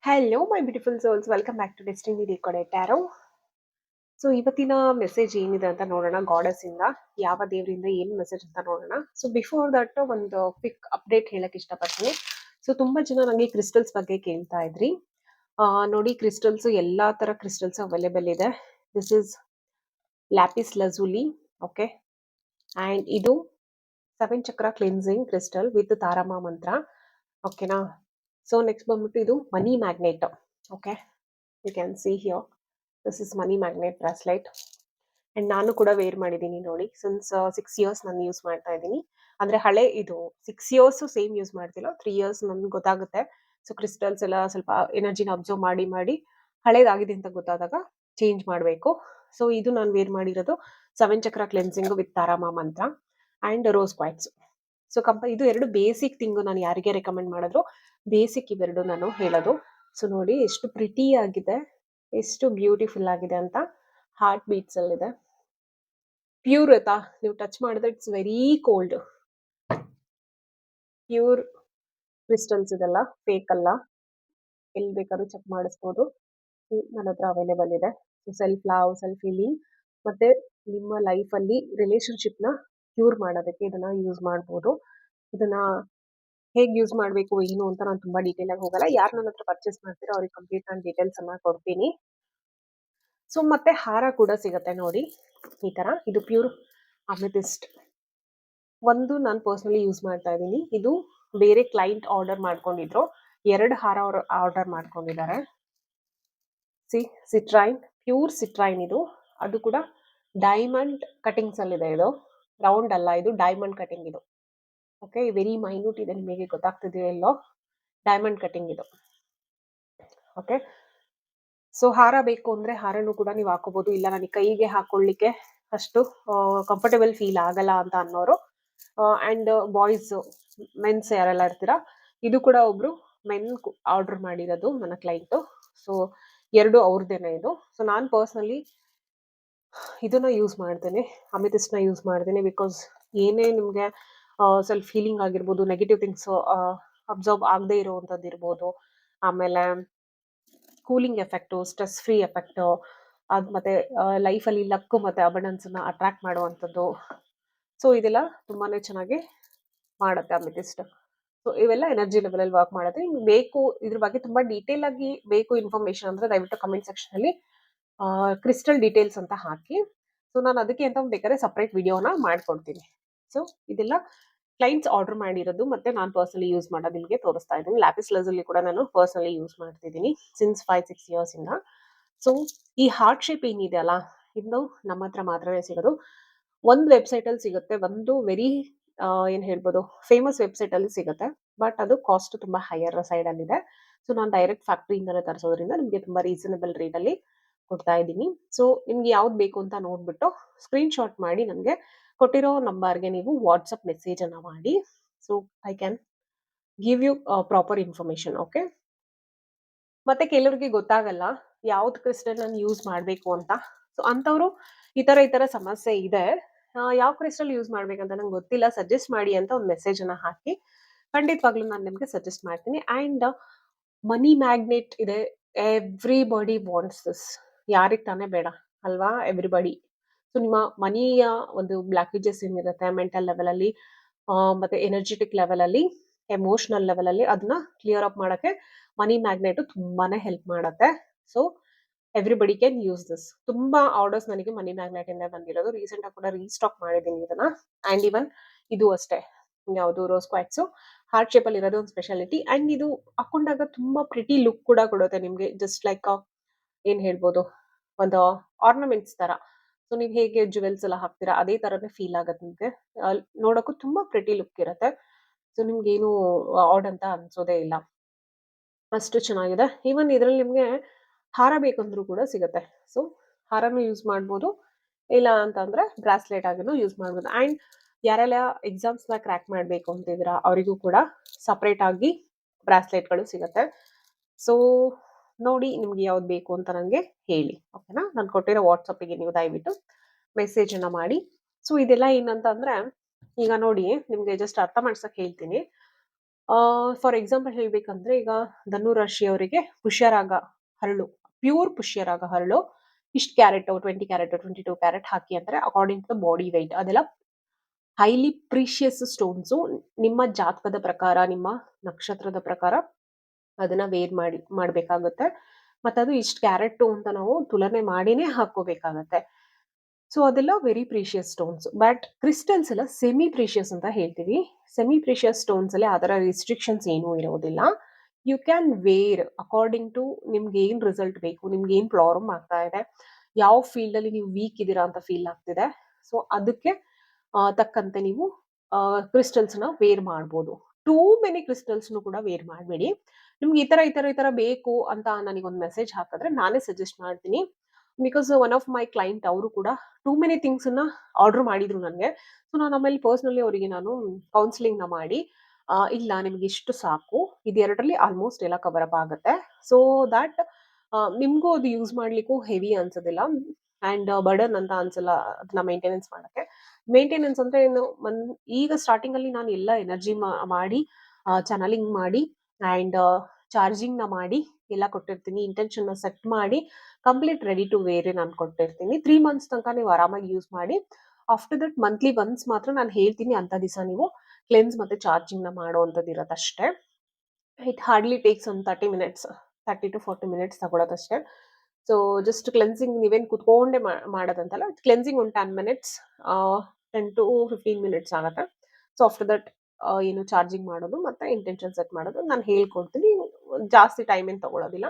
Hello my beautiful souls, welcome back to destiny decoded tarot. So ಇವತ್ತಿನ message ಏನಿದೆ ಅಂತ ನೋಡೋಣ. ಗಾಡೆಸ್ ಇಂದ ಯಾವ ದೇವರಿಂದ ಏನು ಮೆಸೇಜ್ ಅಂತ ನೋಡೋಣ. ಸೊ ಬಿಫೋರ್ ದಟ್ ಒಂದು ಕ್ವಿಕ್ ಅಪ್ಡೇಟ್ ಹೇಳಕ್ ಇಷ್ಟಪಡ್ತೀನಿ. ಸೊ ತುಂಬಾ ಜನ ನನಗೆ ಕ್ರಿಸ್ಟಲ್ಸ್ ಬಗ್ಗೆ ಕೇಳ್ತಾ ಇದ್ರಿ. ನೋಡಿ, ಕ್ರಿಸ್ಟಲ್ಸ್ ಎಲ್ಲಾ ತರ ಕ್ರಿಸ್ಟಲ್ಸ್ ಅವೈಲೇಬಲ್ ಇದೆ. This is lapis lazuli, okay. And ಇದು 7 ಚಕ್ರ ಕ್ಲಿನ್ಸಿಂಗ್ ಕ್ರಿಸ್ಟಲ್ ವಿತ್ ತಾರಮ್ಮ ಮಂತ್ರ, ಓಕೆನಾ. ಸೊ ನೆಕ್ಸ್ಟ್ ಬಂದ್ಬಿಟ್ಟು ಇದು money magnet, okay. You can see here, this is money magnet bracelet. And ನಾನು ಕೂಡ ವೇರ್ ಮಾಡಿದ್ದೀನಿ ನೋಡಿ. ಸಿನ್ಸ್ 6 ಇಯರ್ಸ್ ನಾನು ಯೂಸ್ ಮಾಡ್ತಾ ಇದ್ದೀನಿ. ಅಂದ್ರೆ ಹಳೆ ಇದು 6 ಇಯರ್ಸ್ ಸೇಮ್ ಯೂಸ್ ಮಾಡ್ತಿಲ್ಲ, 3 ಇಯರ್ಸ್ ನಮ್ಗೆ ಗೊತ್ತಾಗುತ್ತೆ. ಸೊ ಕ್ರಿಸ್ಟಲ್ಸ್ ಎಲ್ಲ ಸ್ವಲ್ಪ ಎನರ್ಜಿನ ಅಬ್ಸರ್ವ್ ಮಾಡಿ ಮಾಡಿ ಹಳೇದಾಗಿದೆ ಅಂತ ಗೊತ್ತಾದಾಗ ಚೇಂಜ್ ಮಾಡಬೇಕು. ಸೊ ಇದು ನಾನು ವೇರ್ ಮಾಡಿರೋದು 7 ಚಕ್ರ ಕ್ಲೆನ್ಸಿಂಗ್ ವಿತ್ ತಾರಾಮ ಮಂತ್ರ ಅಂಡ್ ರೋಸ್ ಕ್ವಾಟ್ಸ್. ಸೊ ಇದು ಎರಡು ಬೇಸಿಕ್ ಥಿಂಗ್. ನಾನು ಯಾರಿಗೆ ರೆಕಮೆಂಡ್ ಮಾಡಿದ್ರು ಬೇಸಿಕ್ ಇವೆರಡು ನಾನು ಹೇಳೋದು. ಸೊ ನೋಡಿ ಎಷ್ಟು ಪ್ರಿಟಿ ಆಗಿದೆ, ಎಷ್ಟು ಬ್ಯೂಟಿಫುಲ್ ಆಗಿದೆ ಅಂತ. ಹಾರ್ಟ್ ಬೀಟ್ಸ್ ಅಲ್ಲಿದೆ. ಪ್ಯೂರ್ ಆಯ್ತಾ, ನೀವು ಟಚ್ ಮಾಡಿದ್ರೆ it's very cold. Pure crystals ಇದೆಲ್ಲ, ಫೇಕ್ ಅಲ್ಲ. ಎಲ್ಲಿ ಬೇಕಾದ್ರೂ ಚೆಕ್ ಮಾಡಿಸ್ಬೋದು. ನನ್ನ ಹತ್ರ ಅವೈಲೇಬಲ್ ಇದೆ. ಸೆಲ್ಫ್ ಲವ್, ಸೆಲ್ಫ್ ಹೀಲಿಂಗ್, ಮತ್ತೆ ನಿಮ್ಮ ಲೈಫ್ ಅಲ್ಲಿ ರಿಲೇಶನ್ಶಿಪ್ ನ ಕ್ಯೂರ್ ಮಾಡೋದಕ್ಕೆ ಇದನ್ನ ಯೂಸ್ ಮಾಡ್ಬೋದು. ಇದನ್ನ ಹೇಗೆ ಯೂಸ್ ಮಾಡಬೇಕು ಏನು ಅಂತ ನಾನು ತುಂಬಾ ಡೀಟೇಲ್ ಆಗಿ ಹೋಗಲ್ಲ. ಯಾರು ನನ್ನ ಹತ್ರ ಪರ್ಚೇಸ್ ಮಾಡ್ತೀರೋ ಅವ್ರಿಗೆ ಕಂಪ್ಲೀಟ್ ನಾನು ಡೀಟೇಲ್ಸ್ ಅನ್ನ ಕೊಡ್ತೀನಿ. ಸೊ ಮತ್ತೆ ಹಾರ ಕೂಡ ಸಿಗತ್ತೆ ನೋಡಿ ಈ ತರ. ಇದು ಪ್ಯೂರ್ ಅಮೆಥಿಸ್ಟ್. ಒಂದು ನಾನು ಪರ್ಸನಲಿ ಯೂಸ್ ಮಾಡ್ತಾ ಇದ್ದೀನಿ. ಇದು ಬೇರೆ ಕ್ಲೈಂಟ್ ಆರ್ಡರ್ ಮಾಡ್ಕೊಂಡಿದ್ರು, 2 ಹಾರ ಅವರು ಆರ್ಡರ್ ಮಾಡ್ಕೊಂಡಿದ್ದಾರೆ. ಸಿಟ್ರೈನ್, ಪ್ಯೂರ್ ಸಿಟ್ರೈನ್ ಇದು. ಅದು ಕೂಡ ಡೈಮಂಡ್ ಕಟಿಂಗ್ಸ್ ಅಲ್ಲಿ ಇದೆ. ಇದು ರೌಂಡ್ ಅಲ್ಲ, ಇದು ಡೈಮಂಡ್ ಕಟಿಂಗ್ ಇದು. ಓಕೆ, ವೆರಿ ಮೈನ್ಯೂಟ್ ಇದೆ, ನಿಮಗೆ ಗೊತ್ತಾಗ್ತಿದೆಯೋ ಎಲ್ಲೋ. ಡೈಮಂಡ್ ಕಟಿಂಗ್ ಇದು, ಓಕೆ. ಸೊ ಹಾರ ಬೇಕು ಅಂದ್ರೆ ಹಾರನು ಕೂಡ ನೀವು ಹಾಕೋಬಹುದು. ಇಲ್ಲ ನನಗೆ ಕೈಗೆ ಹಾಕೊಳ್ಳಿಕ್ಕೆ ಅಷ್ಟು ಕಂಫರ್ಟೇಬಲ್ ಫೀಲ್ ಆಗಲ್ಲ ಅಂತ ಅನ್ನೋರು, ಅಂಡ್ ಬಾಯ್ಸ್ ಮೆನ್ಸ್ ಯಾರೆಲ್ಲ ಇರ್ತೀರಾ, ಇದು ಕೂಡ ಒಬ್ರು ಮೆನ್ ಆರ್ಡರ್ ಮಾಡಿರೋದು ನನ್ನ ಕ್ಲೈಂಟ್. ಸೊ ಎರಡು ಅವ್ರದ್ದೇನೆ ಇದು. ಸೊ ನಾನು ಪರ್ಸನಲಿ ಇದನ್ನ ಯೂಸ್ ಮಾಡ್ತೇನೆ, ಅಮಿತಿಸ್ನ ಯೂಸ್ ಮಾಡ್ತೇನೆ. ಬಿಕಾಸ್ ಏನೇ ನಿಮ್ಗೆ ಸೆಲ್ಫ್ ಹೀಲಿಂಗ್ ಆಗಿರ್ಬೋದು, ನೆಗೆಟಿವ್ ಥಿಂಗ್ಸ್ ಅಬ್ಸರ್ವ್ ಆಗದೆ ಇರುವಂತದ್ದು ಇರ್ಬೋದು, ಆಮೇಲೆ cooling effect, stress free effect, ಅದು ಮತ್ತೆ ಲೈಫಲ್ಲಿ ಲಕ್ ಮತ್ತೆ ಅಬಂಡೆನ್ಸ್ ನ ಅಟ್ರಾಕ್ಟ್ ಮಾಡುವಂಥದ್ದು. ಸೊ ಇದೆಲ್ಲ ತುಂಬಾನೇ ಚೆನ್ನಾಗಿ ಮಾಡುತ್ತೆ ಅಮಿತಿಸ್ಟ್. ಸೊ ಇವೆಲ್ಲ ಎನರ್ಜಿ ಲೆವೆಲ್ ಅಲ್ಲಿ ವರ್ಕ್ ಮಾಡುತ್ತೆ. ನಿಮ್ಗೆ ಬೇಕು ಇದ್ರ ಬಗ್ಗೆ ತುಂಬಾ ಡೀಟೇಲ್ ಆಗಿ ಬೇಕು ಇನ್ಫಾರ್ಮೇಶನ್ ಅಂದ್ರೆ ದಯವಿಟ್ಟು ಕಮೆಂಟ್ ಸೆಕ್ಷನ್ ಅಲ್ಲಿ ಕ್ರಿಸ್ಟಲ್ ಡೀಟೇಲ್ಸ್ ಅಂತ ಹಾಕಿ. ಸೊ ನಾನು ಅದಕ್ಕೆ ಅಂತ ಬೇಕಾದ್ರೆ ಸಪ್ರೇಟ್ ವಿಡಿಯೋನ ಮಾಡ್ಕೊಡ್ತೀನಿ. ಸೊ ಇದೆಲ್ಲ ಕ್ಲೈಂಟ್ಸ್ ಆರ್ಡರ್ ಮಾಡಿರೋದು, ಮತ್ತೆ ನಾನು ಪರ್ಸನಲಿ ಯೂಸ್ ಮಾಡೋದು ನಿಮಗೆ ತೋರಿಸ್ತಾ ಇದ್ದೀನಿ. ಲ್ಯಾಪಿಸ್ ಲಜೂಲಿ ಕೂಡ ನಾನು ಪರ್ಸನಲಿ ಯೂಸ್ ಮಾಡ್ತಿದ್ದೀನಿ ಸಿನ್ಸ್ 5-6 ಇಯರ್ಸ್ ಇಂದ. ಸೊ ಈ ಹಾರ್ಟ್ ಶೇಪ್ ಏನಿದೆ ಅಲ್ಲ, ಇದು ನಮ್ಮ ಹತ್ರ ಮಾತ್ರನೇ ಸಿಗೋದು. ಒಂದು ವೆಬ್ಸೈಟ್ ಅಲ್ಲಿ ಸಿಗುತ್ತೆ, ಒಂದು ವೆರಿ ಏನ್ ಹೇಳ್ಬೋದು ಫೇಮಸ್ ವೆಬ್ಸೈಟ್ ಅಲ್ಲಿ ಸಿಗುತ್ತೆ. ಬಟ್ ಅದು ಕಾಸ್ಟ್ ತುಂಬಾ ಹೈಯರ್ ಸೈಡ್ ಅಲ್ಲಿ ಇದೆ. ಸೊ ನಾನು ಡೈರೆಕ್ಟ್ ಫ್ಯಾಕ್ಟ್ರಿಯಿಂದನೇ ತರಿಸೋದ್ರಿಂದ ನಿಮಗೆ ತುಂಬಾ ರೀಸನಬಲ್ ರೇಟ್ ಅಲ್ಲಿ ಕೊಡ್ತಾ ಇದ್ದೀನಿ. ಸೊ ನಿಮ್ಗೆ ಯಾವ್ದು ಬೇಕು ಅಂತ ನೋಡ್ಬಿಟ್ಟು ಸ್ಕ್ರೀನ್ ಶಾಟ್ ಮಾಡಿ ನನಗೆ ಕೊಟ್ಟಿರೋ ನಂಬರ್ಗೆ ನೀವು ವಾಟ್ಸಪ್ ಮೆಸೇಜ್ ಅನ್ನ ಮಾಡಿ. So I can give you proper information, okay. ಮತ್ತೆ ಕೆಲವರಿಗೆ ಗೊತ್ತಾಗಲ್ಲ ಯಾವ್ದು ಕ್ರಿಸ್ಟಲ್ ನಾನು ಯೂಸ್ ಮಾಡಬೇಕು ಅಂತ. ಸೊ ಅಂತವ್ರು ಈ ತರ ಸಮಸ್ಯೆ ಇದೆ, ಯಾವ ಕ್ರಿಸ್ಟಲ್ ಯೂಸ್ ಮಾಡ್ಬೇಕಂತ ನಂಗೆ ಗೊತ್ತಿಲ್ಲ, ಸಜೆಸ್ಟ್ ಮಾಡಿ ಅಂತ ಒಂದು ಮೆಸೇಜ್ ಅನ್ನ ಹಾಕಿ. ಖಂಡಿತವಾಗ್ಲೂ ನಾನು ನಿಮ್ಗೆ ಸಜೆಸ್ಟ್ ಮಾಡ್ತೀನಿ. ಅಂಡ್ ಮನಿ ಮ್ಯಾಗ್ನೆಟ್ ಇದೆ, ಎವ್ರಿಬಡಿ ವಾಂಟ್ಸ್ ದಿಸ್. ಯಾರಿಗೆ ತಾನೇ ಬೇಡ ಅಲ್ವಾ, ಎವ್ರಿಬಡಿ. ಸೊ ನಿಮ್ಮ ಮನಿಯ ಒಂದು ಬ್ಲಾಕೇಜಸ್ ಏನಿರುತ್ತೆ ಮೆಂಟಲ್ ಲೆವೆಲ್ ಅಲ್ಲಿ, ಮತ್ತೆ ಎನರ್ಜೆಟಿಕ್ ಲೆವೆಲ್ ಅಲ್ಲಿ, ಎಮೋಷನಲ್ ಲೆವೆಲ್ ಅಲ್ಲಿ, ಅದನ್ನ ಕ್ಲಿಯರ್ ಅಪ್ ಮಾಡಕ್ಕೆ ಮನಿ ಮ್ಯಾಗ್ನೆಟ್ ತುಂಬಾನೇ ಹೆಲ್ಪ್ ಮಾಡುತ್ತೆ. So everybody can use this. ತುಂಬಾ ಆರ್ಡರ್ಸ್ ನನಗೆ ಮನಿ ಮ್ಯಾಗ್ನೆಟ್ ಇಂದ ಬಂದಿರೋದು. ರೀಸೆಂಟ್ ಆಗಿ ಕೂಡ ರೀಸ್ಟಾಕ್ ಮಾಡಿದ್ದೀನಿ ಇದನ್ನ. ಅಂಡ್ ಇವನ್ ಇದು ಅಷ್ಟೇ, ಯಾವುದು ರೋಸ್ ಕ್ವಾಟ್ಸ್ ಹಾರ್ಟ್ ಶೇಪ್ ಅಲ್ಲಿ ಇರೋದು ಒಂದು ಸ್ಪೆಷಾಲಿಟಿ. ಅಂಡ್ ಇದು ಹಾಕೊಂಡಾಗ ತುಂಬಾ ಪ್ರಿಟಿ ಲುಕ್ ಕೂಡ ಕೊಡುತ್ತೆ ನಿಮ್ಗೆ. ಜಸ್ಟ್ ಲೈಕ್ ಏನ್ ಹೇಳ್ಬೋದು, ಒಂದು ಆರ್ನಮೆಂಟ್ಸ್ ತರ. ಸೊ ನೀವು ಹೇಗೆ ಜುವೆಲ್ಸ್ ಎಲ್ಲ ಹಾಕ್ತೀರಾ ಅದೇ ತರನೇ ಫೀಲ್ ಆಗತ್ತೆ ನಿಮ್ಗೆ. ನೋಡಕ್ಕೂ ತುಂಬಾ ಪ್ರಿಟಿ ಲುಕ್ ಇರುತ್ತೆ. ಸೊ ನಿಮ್ಗೆ ಏನು ಆಡ್ ಅಂತ ಅನ್ಸೋದೇ ಇಲ್ಲ, ಅಷ್ಟು ಚೆನ್ನಾಗಿದೆ. ಈವನ್ ಇದ್ರಲ್ಲಿ ನಿಮ್ಗೆ ಹಾರ ಬೇಕಂದ್ರೂ ಕೂಡ ಸಿಗುತ್ತೆ. ಸೊ ಹಾರನು ಯೂಸ್ ಮಾಡ್ಬೋದು, ಇಲ್ಲ ಅಂತಂದ್ರೆ ಬ್ರಾಸ್ಲೆಟ್ ಆಗಿನೂ ಯೂಸ್ ಮಾಡ್ಬೋದು. ಅಂಡ್ ಯಾರೆಲ್ಲ ಎಕ್ಸಾಮ್ಸ್ ನ ಕ್ರ್ಯಾಕ್ ಮಾಡ್ಬೇಕು ಅಂತಿದ್ದೀರಾ ಅವರಿಗೂ ಕೂಡ ಸಪರೇಟ್ ಆಗಿ ಬ್ರಾಸ್ಲೆಟ್ಗಳು ಸಿಗುತ್ತೆ. ಸೊ ನೋಡಿ ನಿಮ್ಗೆ ಯಾವ್ದು ಬೇಕು ಅಂತ ನನಗೆ ಹೇಳಿ, ಓಕೆನಾ. ನಾನು ಕೊಟ್ಟಿರೋ ವಾಟ್ಸಪ್ಗೆ ನೀವು ದಯವಿಟ್ಟು ಮೆಸೇಜ್ ಅನ್ನ ಮಾಡಿ. ಸೊ ಇದೆಲ್ಲ ಏನಂತ ಅಂದ್ರೆ, ಈಗ ನೋಡಿ ನಿಮ್ಗೆ ಜಸ್ಟ್ ಅರ್ಥ ಮಾಡ್ಸಕ್ ಹೇಳ್ತೀನಿ. ಫಾರ್ ಎಕ್ಸಾಂಪಲ್ ಹೇಳ್ಬೇಕಂದ್ರೆ ಈಗ ಧನು ರಾಶಿಯವರಿಗೆ ಪುಷ್ಯರಾಗ ಹರಳು, ಪ್ಯೂರ್ ಪುಷ್ಯರಾಗ ಹರಳು ಇಷ್ಟು ಕ್ಯಾರೆಟ್, 20 ಕ್ಯಾರೆಟ್, 22 ಕ್ಯಾರೆಟ್ ಹಾಕಿ ಅಂದ್ರೆ according to the body weight ಅದೆಲ್ಲ ಹೈಲಿ ಪ್ರೀಶಿಯಸ್ ಸ್ಟೋನ್ಸು. ನಿಮ್ಮ ಜಾತಕದ ಪ್ರಕಾರ, ನಿಮ್ಮ ನಕ್ಷತ್ರದ ಪ್ರಕಾರ ಅದನ್ನ ವೇರ್ ಮಾಡ್ಬೇಕಾಗುತ್ತೆ. ಮತ್ತೆ ಅದು ಇಷ್ಟು ಕ್ಯಾರೆಟ್ ಅಂತ ನಾವು ತುಲನೆ ಮಾಡಿನೇ ಹಾಕೋಬೇಕಾಗತ್ತೆ. ಸೊ ಅದೆಲ್ಲ very precious stones. But crystals ಎಲ್ಲ ಸೆಮಿ ಪ್ರೀಶಿಯಸ್ ಅಂತ ಹೇಳ್ತೀವಿ. ಸೆಮಿ ಪ್ರೀಶಿಯಸ್ ಸ್ಟೋನ್ಸ್ ಅಲ್ಲಿ ಅದರ ರಿಸ್ಟ್ರಿಕ್ಷನ್ಸ್ ಏನೂ ಇರೋದಿಲ್ಲ. You can wear according to ನಿಮ್ಗೆ ಏನ್ ರಿಸಲ್ಟ್ ಬೇಕು, ನಿಮ್ಗೆ ಏನ್ ಪ್ರಾಬ್ಲಮ್ ಆಗ್ತಾ ಇದೆ, ಯಾವ ಫೀಲ್ಡ್ ಅಲ್ಲಿ ನೀವು ವೀಕ್ ಇದ್ದೀರಾ ಅಂತ ಫೀಲ್ ಆಗ್ತಿದೆ. ಸೊ ಅದಕ್ಕೆ ತಕ್ಕಂತೆ ನೀವು ಕ್ರಿಸ್ಟಲ್ಸ್ ನ ವೇರ್ ಮಾಡ್ಬೋದು. ಟೂ ಮೆನಿ ಕ್ರಿಸ್ಟಲ್ಸ್ ಕೂಡ ವೇರ್ ಮಾಡಬೇಡಿ. ನಿಮ್ಗೆ ಈ ತರ ಬೇಕು ಅಂತ ನನಗೊಂದು ಮೆಸೇಜ್ ಹಾಕಿದ್ರೆ ನಾನೇ ಸಜೆಸ್ಟ್ ಮಾಡ್ತೀನಿ. Because one of my client ಅವರು ಕೂಡ ಟೂ ಮೆನಿ ಥಿಂಗ್ಸ್ ಅನ್ನ ಆರ್ಡರ್ ಮಾಡಿದ್ರು ನನಗೆ. ಸೊ ನಾನು ಆಮೇಲೆ ಪರ್ಸನಲಿ ಅವರಿಗೆ ನಾನು ಕೌನ್ಸಿಲಿಂಗ್ ನ ಮಾಡಿ ಇಲ್ಲ ನಿಮ್ಗೆ ಇಷ್ಟು ಸಾಕು, ಇದೆರಡರಲ್ಲಿ ಆಲ್ಮೋಸ್ಟ್ ಎಲ್ಲ ಕವರ್ ಅಪ್ ಆಗುತ್ತೆ. ಸೊ ದಟ್ ನಿಮ್ಗೂ ಅದು ಯೂಸ್ ಮಾಡ್ಲಿಕ್ಕೂ ಹೆವಿ ಅನ್ಸೋದಿಲ್ಲ ಅಂಡ್ ಬರ್ಡನ್ ಅಂತ ಅನ್ಸಲ್ಲ ಅದನ್ನ ಮೇಂಟೆನೆನ್ಸ್ ಮಾಡಕ್ಕೆ. ಮೇಂಟೆನೆನ್ಸ್ ಅಂದ್ರೆ ಏನು, ಈಗ ಸ್ಟಾರ್ಟಿಂಗ್ ಅಲ್ಲಿ ನಾನು ಎಲ್ಲ ಎನರ್ಜಿ ಮಾಡಿ ಚಾನಲಿಂಗ್ ಮಾಡಿ ಅಂಡ್ ಚಾರ್ಜಿಂಗ್ ನ ಮಾಡಿ ಎಲ್ಲ ಕೊಟ್ಟಿರ್ತೀನಿ. ಇಂಟೆನ್ಷನ್ ನ ಸೆಟ್ ಮಾಡಿ ಕಂಪ್ಲೀಟ್ ರೆಡಿ ಟು ವೇರ್ ನಾನು ಕೊಟ್ಟಿರ್ತೀನಿ. 3 ಮಂತ್ಸ್ ತನಕ ನೀವು ಆರಾಮಾಗಿ ಯೂಸ್ ಮಾಡಿ. ಆಫ್ಟರ್ ದಟ್ ಮಂತ್ಲಿ ಒನ್ಸ್ ಮಾತ್ರ ನಾನು ಹೇಳ್ತೀನಿ ಅಂತ ದಿವಸ ನೀವು ಕ್ಲೆನ್ಸ್ ಮತ್ತೆ ಚಾರ್ಜಿಂಗ್ ನ ಮಾಡುವಂಥದ್ದು ಇರತ್ತಷ್ಟೇ. ಇಟ್ ಹಾರ್ಡ್ಲಿ ಟೇಕ್ಸ್ ಒಂದು 30 ಮಿನಿಟ್ಸ್, 30 to 40 ಮಿನಿಟ್ಸ್ ತಗೊಳೋದಷ್ಟೇ. ಸೊ ಜಸ್ಟ್ ಕ್ಲೆನ್ಸಿಂಗ್ ನೀವೇನು ಕುತ್ಕೊಂಡೆ ಮಾಡೋದಂತಲ್ಲ, ಕ್ಲೆನ್ಸಿಂಗ್ ಒಂದು 10 ಮಿನಿಟ್ಸ್, 10 to 15 ಮಿನಿಟ್ಸ್ ಆಗುತ್ತೆ. ಸೊ ಆಫ್ಟರ್ ದಟ್ ಏನು ಚಾರ್ಜಿಂಗ್ ಮಾಡೋದು ಮತ್ತೆ ಇಂಟೆನ್ಷನ್ ಸೆಟ್ ಮಾಡೋದು ನಾನು ಹೇಳ್ಕೊಡ್ತೀನಿ. ಜಾಸ್ತಿ ಟೈಮ್ ಏನು ತಗೊಳ್ಳೋದಿಲ್ಲ.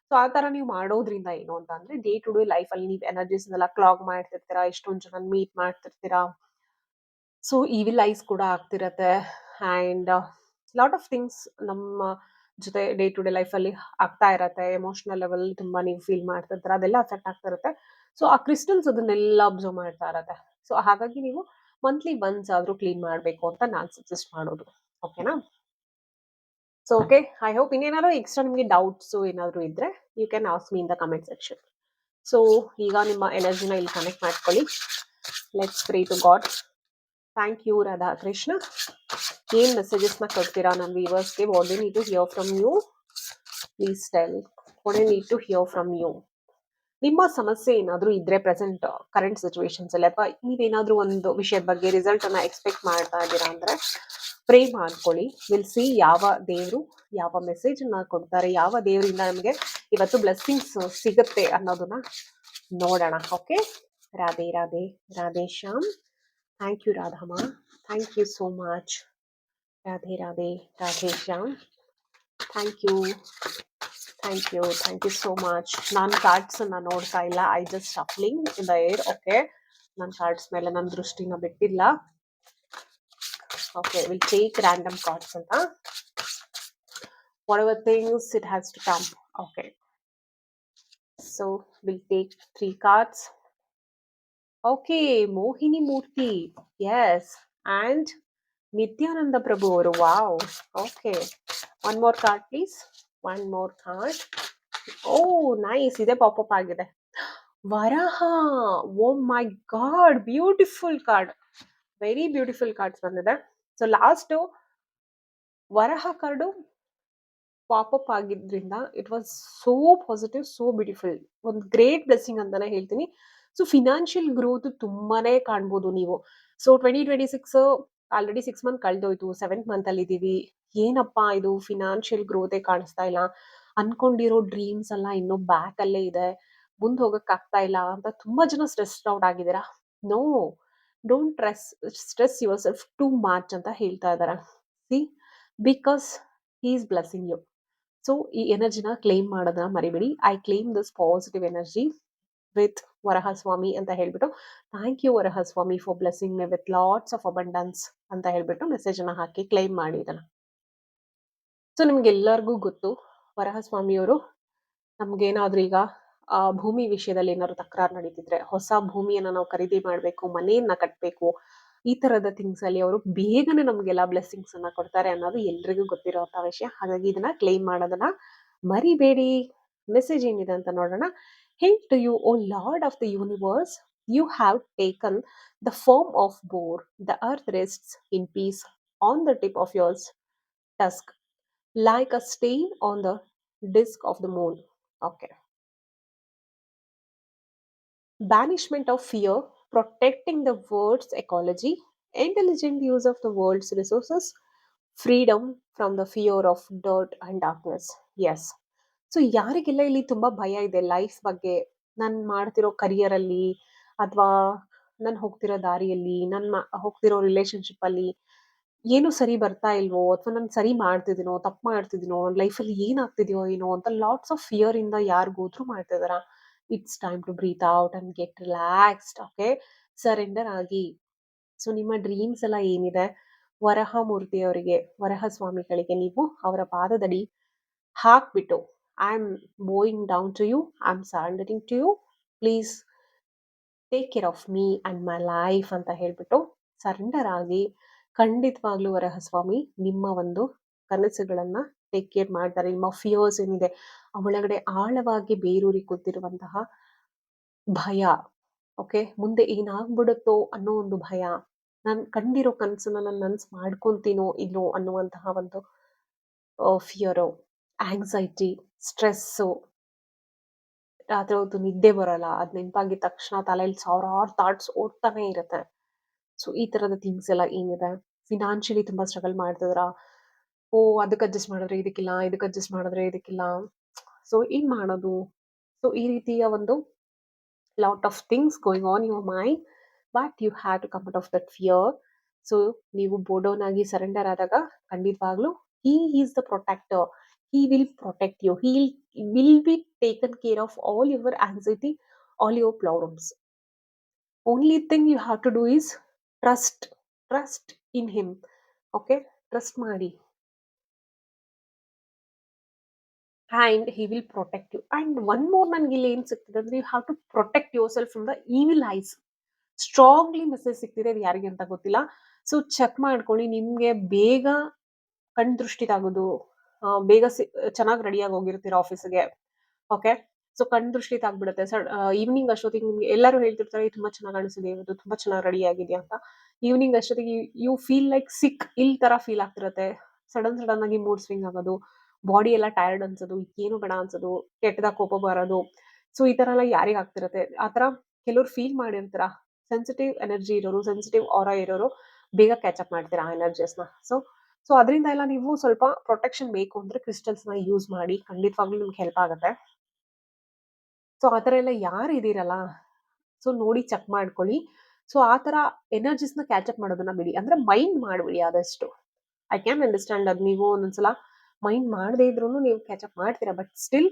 ಸೊ ಆ ತರ ನೀವು ಮಾಡೋದ್ರಿಂದ ಏನು ಅಂತ ಅಂದ್ರೆ ಡೇ ಟು ಡೇ ಲೈಫ್ ಅಲ್ಲಿ ನೀವು ಎನರ್ಜೀಸ್ ಎಲ್ಲ ಕ್ಲಾಗ್ ಮಾಡ್ತಿರ್ತೀರಾ, ಎಷ್ಟೊಂದು ಜನ ಮೀಟ್ ಮಾಡ್ತಿರ್ತೀರಾ. ಸೊ ಈವಿಲ್ ಐಸ್ ಕೂಡ ಆಗ್ತಿರತ್ತೆ ಅಂಡ್ ಲಾಟ್ ಆಫ್ ಥಿಂಗ್ಸ್ ನಮ್ಮ ಜೊತೆ ಡೇ ಟು ಡೇ ಲೈಫ್ ಅಲ್ಲಿ ಆಗ್ತಾ ಇರತ್ತೆ. ಎಮೋಷನಲ್ ಲೆವೆಲ್ ತುಂಬಾ ನೀವು ಫೀಲ್ ಮಾಡ್ತಿರ್ತೀರ, ಅದೆಲ್ಲ ಅಫೆಕ್ಟ್ ಆಗ್ತಾ ಇರುತ್ತೆ. ಸೊ ಆ ಕ್ರಿಸ್ಟಲ್ಸ್ ಅದನ್ನೆಲ್ಲ ಅಬ್ಸರ್ವ್ ಮಾಡ್ತಾ ಇರತ್ತೆ. ಸೊ ಹಾಗಾಗಿ ನೀವು ಮಂತ್ಲಿ ಒನ್ಸ್ ಆದ್ರೂ ಕ್ಲೀನ್ ಮಾಡಬೇಕು ಅಂತ ನಾನು ಸಜೆಸ್ಟ್ ಮಾಡೋದು. ಓಕೆನಾ? ಸೊ ಓಕೆ, ಐ ಹೋಪ್ ಇನ್ನೇನಾದ್ರು ಎಕ್ಸ್ಟ್ರಾ ನಿಮಗೆ ಡೌಟ್ಸ್ ಏನಾದ್ರು ಇದ್ರೆ you can ask me in the comment section. So ಈಗ ನಿಮ್ಮ ಎನರ್ಜಿನ ಇಲ್ಲಿ ಕನೆಕ್ಟ್ ಮಾಡ್ಕೊಳ್ಳಿ. Let's pray to God. Thank you Radha Krishna. ಏನ್ ಮೆಸೇಜಸ್ ನ ಕೊಡ್ತೀರಾ ನಮ್ಮ ವ್ಯೂವರ್ಸ್ಗೆ? What they need to hear from you? Please tell what they need to hear from you. ನಿಮ್ಮ ಸಮಸ್ಯೆ ಏನಾದ್ರೂ ಇದ್ರೆ ಪ್ರೆಸೆಂಟ್ ಕರೆಂಟ್ ಸಿಚುವೇಶನ್ಸ್ ಅಲ್ಲಿ, ಅಥವಾ ನೀವೇನಾದ್ರೂ ಒಂದು ವಿಷಯದ ಬಗ್ಗೆ ರಿಸಲ್ಟ್ ಅನ್ನ ಎಕ್ಸ್ಪೆಕ್ಟ್ ಮಾಡ್ತಾ ಇದ್ದೀರಾ ಅಂದ್ರೆ ಪ್ರೇ ಮಾಡ್ಕೊಳ್ಳಿ. ವಿಲ್ ಸಿ ಯಾವ ದೇವರು ಯಾವ ಮೆಸೇಜ್ ನ ಕೊಡ್ತಾರೆ, ಯಾವ ದೇವರಿಂದ ನಮಗೆ ಇವತ್ತು ಬ್ಲೆಸ್ಸಿಂಗ್ಸ್ ಸಿಗುತ್ತೆ ಅನ್ನೋದನ್ನ ನೋಡೋಣ. Okay, Radhe Radhe, Radhe Shyam. Thank you Radhamma, thank you so much. Radhe Radhe, Radhe Shyam. Thank you, thank you so much. ನಾನು ಕಾರ್ಡ್ಸ್ ಅನ್ನ ನೋಡ್ತಾ ಇಲ್ಲ, I just shuffling in the air. Okay, ನನ್ನ ಕಾರ್ಡ್ಸ್ ಮೇಲೆ ನನ್ನ ದೃಷ್ಟಿನ ಬಿಟ್ಟಿಲ್ಲ. Okay, will take random cards ಅಂತ. whatever things it has to come. Okay, so we'll take 3 cards. Okay, Mohini Murthy, yes, and Nityananda Prabhu. Wow. Okay, one more card please. One more card. Oh nice, ide pop up agide. Varaha. Oh my god, beautiful card. Very beautiful cards bandide. So last Varaha card pop up ಆಗಿದ್ರಿಂದ it was so positive, so beautiful. ಒಂದು great blessing ಅಂತಾನೆ ಹೇಳ್ತೀನಿ. So financial growth ತುಂಬಾನೇ ಕಾಣ್ಬೋದು ನೀವು. So 2026 already 6 month ಕಳೆದೋಯ್ತು, 7th month ಅಲ್ಲಿ ಇದೀವಿ. ಏನಪ್ಪಾ ಇದು ಫಿನಾನ್ಷಿಯಲ್ ಗ್ರೋತೆ ಕಾಣಿಸ್ತಾ ಇಲ್ಲ, ಅನ್ಕೊಂಡಿರೋ ಡ್ರೀಮ್ಸ್ ಎಲ್ಲ ಇನ್ನೂ ಬ್ಯಾಕ್ ಅಲ್ಲೇ ಇದೆ, ಮುಂದೆ ಹೋಗಕ್ ಆಗ್ತಾ ಇಲ್ಲ ಅಂತ ತುಂಬಾ ಜನ ಸ್ಟ್ರೆಸ್ ಔಟ್ ಆಗಿದ್ದೀರಾ. No, don't stress yourself too much ಅಂತ ಹೇಳ್ತಾ ಇದಾರೆ. See, because he is blessing you. So ಈ ಎನರ್ಜಿನ ಕ್ಲೇಮ್ ಮಾಡೋದನ್ನ ಮರಿಬೇಡಿ. I claim this positive energy with Varahaswami ಅಂತ ಹೇಳ್ಬಿಟ್ಟು, thank you Varahaswami for blessing me with lots of abundance ಅಂತ ಹೇಳ್ಬಿಟ್ಟು ಮೆಸೇಜ್ ಅನ್ನ ಹಾಕಿ ಕ್ಲೇಮ್ ಮಾಡಿ ಇದನ್ನ. ಸೊ ನಿಮ್ಗೆಲ್ಲರಿಗೂ ಗೊತ್ತು, ವರಹಸ್ವಾಮಿಯವರು ನಮ್ಗೇನಾದ್ರೂ ಈಗ ಭೂಮಿ ವಿಷಯದಲ್ಲಿ ಏನಾದ್ರು ತಕರಾರು ನಡೀತಿದ್ರೆ, ಹೊಸ ಭೂಮಿಯನ್ನ ನಾವು ಖರೀದಿ ಮಾಡ್ಬೇಕು, ಮನೆಯನ್ನ ಕಟ್ಟಬೇಕು, ಈ ತರದ ಥಿಂಗ್ಸ್ ಅಲ್ಲಿ ಅವರು ಬೇಗನೆ ನಮ್ಗೆಲ್ಲ ಬ್ಲೆಸ್ಸಿಂಗ್ಸ್ ಅನ್ನ ಕೊಡ್ತಾರೆ ಅನ್ನೋದು ಎಲ್ರಿಗೂ ಗೊತ್ತಿರೋಂಥ ವಿಷಯ. ಹಾಗಾಗಿ ಇದನ್ನ ಕ್ಲೇಮ್ ಮಾಡೋದನ್ನ ಮರಿಬೇಡಿ. ಮೆಸೇಜ್ ಏನಿದೆ ಅಂತ ನೋಡೋಣ. Hail to you, O Lord of the universe. You have taken the form of boar. The earth rests in peace on the tip of your tusk, like a stain on the disk of the moon. Okay. Banishment of fear, protecting the world's ecology, intelligent use of the world's resources, freedom from the fear of dirt and darkness. Yes. So ಯಾರಿಗೆಲ್ಲ ಇಲ್ಲಿ ತುಂಬಾ ಭಯ ಇದೆ life ಬಗ್ಗೆ, ನಾನು ಮಾಡ್ತಿರೋ ಕರಿಯರಲ್ಲಿ ಅಥವಾ ನಾನು ಹೋಗ್ತಿರೋ ದಾರಿಯಲ್ಲಿ, ಹೋಗ್ತಿರೋ ರಿಲೇಶನ್ಶಿಪ್ ಅಲ್ಲಿ ಏನು ಸರಿ ಬರ್ತಾ ಇಲ್ವೋ, ಅಥವಾ ನಾನು ಸರಿ ಮಾಡ್ತಿದ್ದೀನೋ ತಪ್ಪು ಮಾಡ್ತಿದ್ದೀನೋ, ಲೈಫಲ್ಲಿ ಏನಾಗ್ತಿದೆಯೋ ಏನೋ ಅಂತ ಲಾಟ್ಸ್ ಆಫ್ ಫಿಯರ್ ಇಂದ ಯಾರು ಗೋತ್ರು ಮಾಡ್ತಾ ಇದಾರ, it's time to breathe out and get relaxed. Okay, surrender ಆಗಿ. ಸೊ ನಿಮ್ಮ ಡ್ರೀಮ್ಸ್ ಎಲ್ಲ ಏನಿದೆ, ವರಹ ಮೂರ್ತಿಯವರಿಗೆ, ವರಹ ಸ್ವಾಮಿಗಳಿಗೆ ನೀವು ಅವರ ಪಾದದಡಿ ಹಾಕ್ಬಿಟ್ಟು, I am bowing down to you, I am surrendering to you, please take care of me and my life ಅಂತ ಹೇಳ್ಬಿಟ್ಟು ಸರೆಂಡರ್ ಆಗಿ, ಖಂಡಿತವಾಗ್ಲೂ ವರಹಸ್ವಾಮಿ ನಿಮ್ಮ ಒಂದು ಕನಸುಗಳನ್ನ ಟೇಕ್ ಕೇರ್ ಮಾಡ್ತಾರೆ. ನಿಮ್ಮ ಫಿಯರ್ಸ್ ಏನಿದೆ ಆ ಒಳಗಡೆ ಆಳವಾಗಿ ಬೇರೂರಿ ಕೂತಿರುವಂತಹ ಭಯ, ಓಕೆ, ಮುಂದೆ ಏನಾಗ್ಬಿಡುತ್ತೋ ಅನ್ನೋ ಒಂದು ಭಯ, ನಾನು ಕಂಡಿರೋ ಕನಸನ್ನ ನಾನು ನನ್ಸ್ ಮಾಡ್ಕೊಂತೀನೋ ಇಲ್ಲೋ ಅನ್ನುವಂತಹ ಒಂದು ಫಿಯರು, ಆಂಗ್ಸೈಟಿ, ಸ್ಟ್ರೆಸ್ಸು, ರಾತ್ರಿ ಹೊತ್ತು ನಿದ್ದೆ ಬರಲ್ಲ, ಅದ್ ನೆನಪಾಗಿದ ತಕ್ಷಣ ತಲೆಯಲ್ಲಿ ಸಾವಿರಾರು ಥಾಟ್ಸ್ ಓಡ್ತಾನೆ ಇರುತ್ತೆ. ಸೊ ಈ ತರದ ಥಿಂಗ್ಸ್ ಎಲ್ಲ ಏನಿದೆ, ಫಿನಾನ್ಷಿಯಲಿ ತುಂಬಾ ಸ್ಟ್ರಗಲ್ ಮಾಡ್ತಿದ್ರ, ಓ ಅದಕ್ಕೆ ಅಡ್ಜಸ್ಟ್ ಮಾಡಿದ್ರೆ ಇದಕ್ಕಿಲ್ಲ, ಇದಕ್ಕೆ ಅಡ್ಜಸ್ಟ್ ಮಾಡಿದ್ರೆ ಇದಕ್ಕಿಲ್ಲ, ಸೊ ಏನ್ ಮಾಡೋದು, ಸೊ ಈ ರೀತಿಯ ಒಂದು lot of things going on your mind, but you have to come out of that fear. So ನೀವು ಬೋಡೌನ್ ಆಗಿ ಸರೆಂಡರ್ ಆದಾಗ ಖಂಡಿತವಾಗ್ಲೂ he is the protector, he will protect you, he will be taken care of all your anxiety, all your problems. Only thing you have to do is trust in him. Okay, trust ಮಾಡಿ, and he will protect you. And one more ನನ್ಗೆ ಇಲ್ಲಿ ಏನ್ ಸಿಗ್ತದೆ ಅಂದ್ರೆ, you have to protect yourself from the evil eyes. Strongly message ಸಿಗ್ತಿದೆ, ಅದು ಯಾರಿಗೆ ಅಂತ ಗೊತ್ತಿಲ್ಲ. ಸೊ ಚೆಕ್ ಮಾಡ್ಕೊಳ್ಳಿ, ನಿಮ್ಗೆ ಬೇಗ ಕಣ್ ದೃಷ್ಟಿ ತಾಗೋದು, ಬೇಗ ಚೆನ್ನಾಗಿ ರೆಡಿಯಾಗಿ ಹೋಗಿರ್ತೀರ ಆಫೀಸ್ಗೆ. ಓಕೆ, ಸೊ ಕಣ್ ದೃಷ್ಟಿ ತಾಗ್ಬಿಡುತ್ತೆ. ಈವ್ನಿಂಗ್ ಅಷ್ಟೊತ್ತಿಗೆ ನಿಮ್ಗೆ ಎಲ್ಲರೂ ಹೇಳ್ತಿರ್ತಾರೆ ತುಂಬಾ ಚೆನ್ನಾಗಿ ಕಾಣಿಸಿದೆ ಇವತ್ತು, ತುಂಬಾ ಚೆನ್ನಾಗಿ ರೆಡಿ ಆಗಿದೆಯಾ ಅಂತ. ಈವ್ನಿಂಗ್ ಅಷ್ಟೊತ್ತಿಗೆ ಯು ಫೀಲ್ ಲೈಕ್ ಸಿಕ್ ಇಲ್ ತರ ಫೀಲ್ ಆಗ್ತಿರತ್ತೆ. ಸಡನ್ ಆಗಿ ಮೂಡ್ ಸ್ವಿಂಗ್ ಆಗೋದು, ಬಾಡಿ ಎಲ್ಲ ಟೈರ್ಡ್ ಅನ್ಸೋದು, ಏನು ಬೇಡ ಅನ್ಸೋದು, ಕೆಟ್ಟದಾಗ ಕೋಪ ಬರೋದು. ಸೊ ಈ ತರ ಎಲ್ಲ ಯಾರಿಗ್ ಆಗ್ತಿರತ್ತೆ, ಆತರ ಕೆಲವ್ರು ಫೀಲ್ ಮಾಡಿರ್ತೀರ. ಸೆನ್ಸಿಟಿವ್ ಎನರ್ಜಿ ಇರೋರು, ಸೆನ್ಸಿಟಿವ್ ಆರ ಇರೋರು ಬೇಗ ಕ್ಯಾಚಪ್ ಮಾಡ್ತೀರಾ ಆ ಎನರ್ಜಿಸ್ನ. ಸೊ ಸೊ ಅದರಿಂದ ಎಲ್ಲ ನೀವು ಸ್ವಲ್ಪ ಪ್ರೊಟೆಕ್ಷನ್ ಬೇಕು ಅಂದ್ರೆ ಕ್ರಿಸ್ಟಲ್ಸ್ ನ ಯೂಸ್ ಮಾಡಿ, ಖಂಡಿತವಾಗ್ಲೂ ನಿಮ್ಗೆ ಹೆಲ್ಪ್ ಆಗುತ್ತೆ. ಸೊ ಆ ಥರ ಎಲ್ಲ ಯಾರು ಇದೀರಲ್ಲ, ಸೊ ನೋಡಿ ಚೆಕ್ ಮಾಡ್ಕೊಳ್ಳಿ. ಸೊ ಆ ಥರ ಎನರ್ಜೀಸ್ನ ಕ್ಯಾಚಪ್ ಮಾಡೋದನ್ನ ಬಿಡಿ, ಅಂದ್ರೆ ಮೈಂಡ್ ಮಾಡ್ಬಿಡಿ ಆದಷ್ಟು. ಐ ಕ್ಯಾನ್ ಅಂಡರ್ಸ್ಟ್ಯಾಂಡ್ ಅದು ನೀವು ಒಂದೊಂದ್ಸಲ ಮೈಂಡ್ ಮಾಡದೇ ಇದ್ರೂ ನೀವು ಕ್ಯಾಚಪ್ ಮಾಡ್ತೀರಾ, but still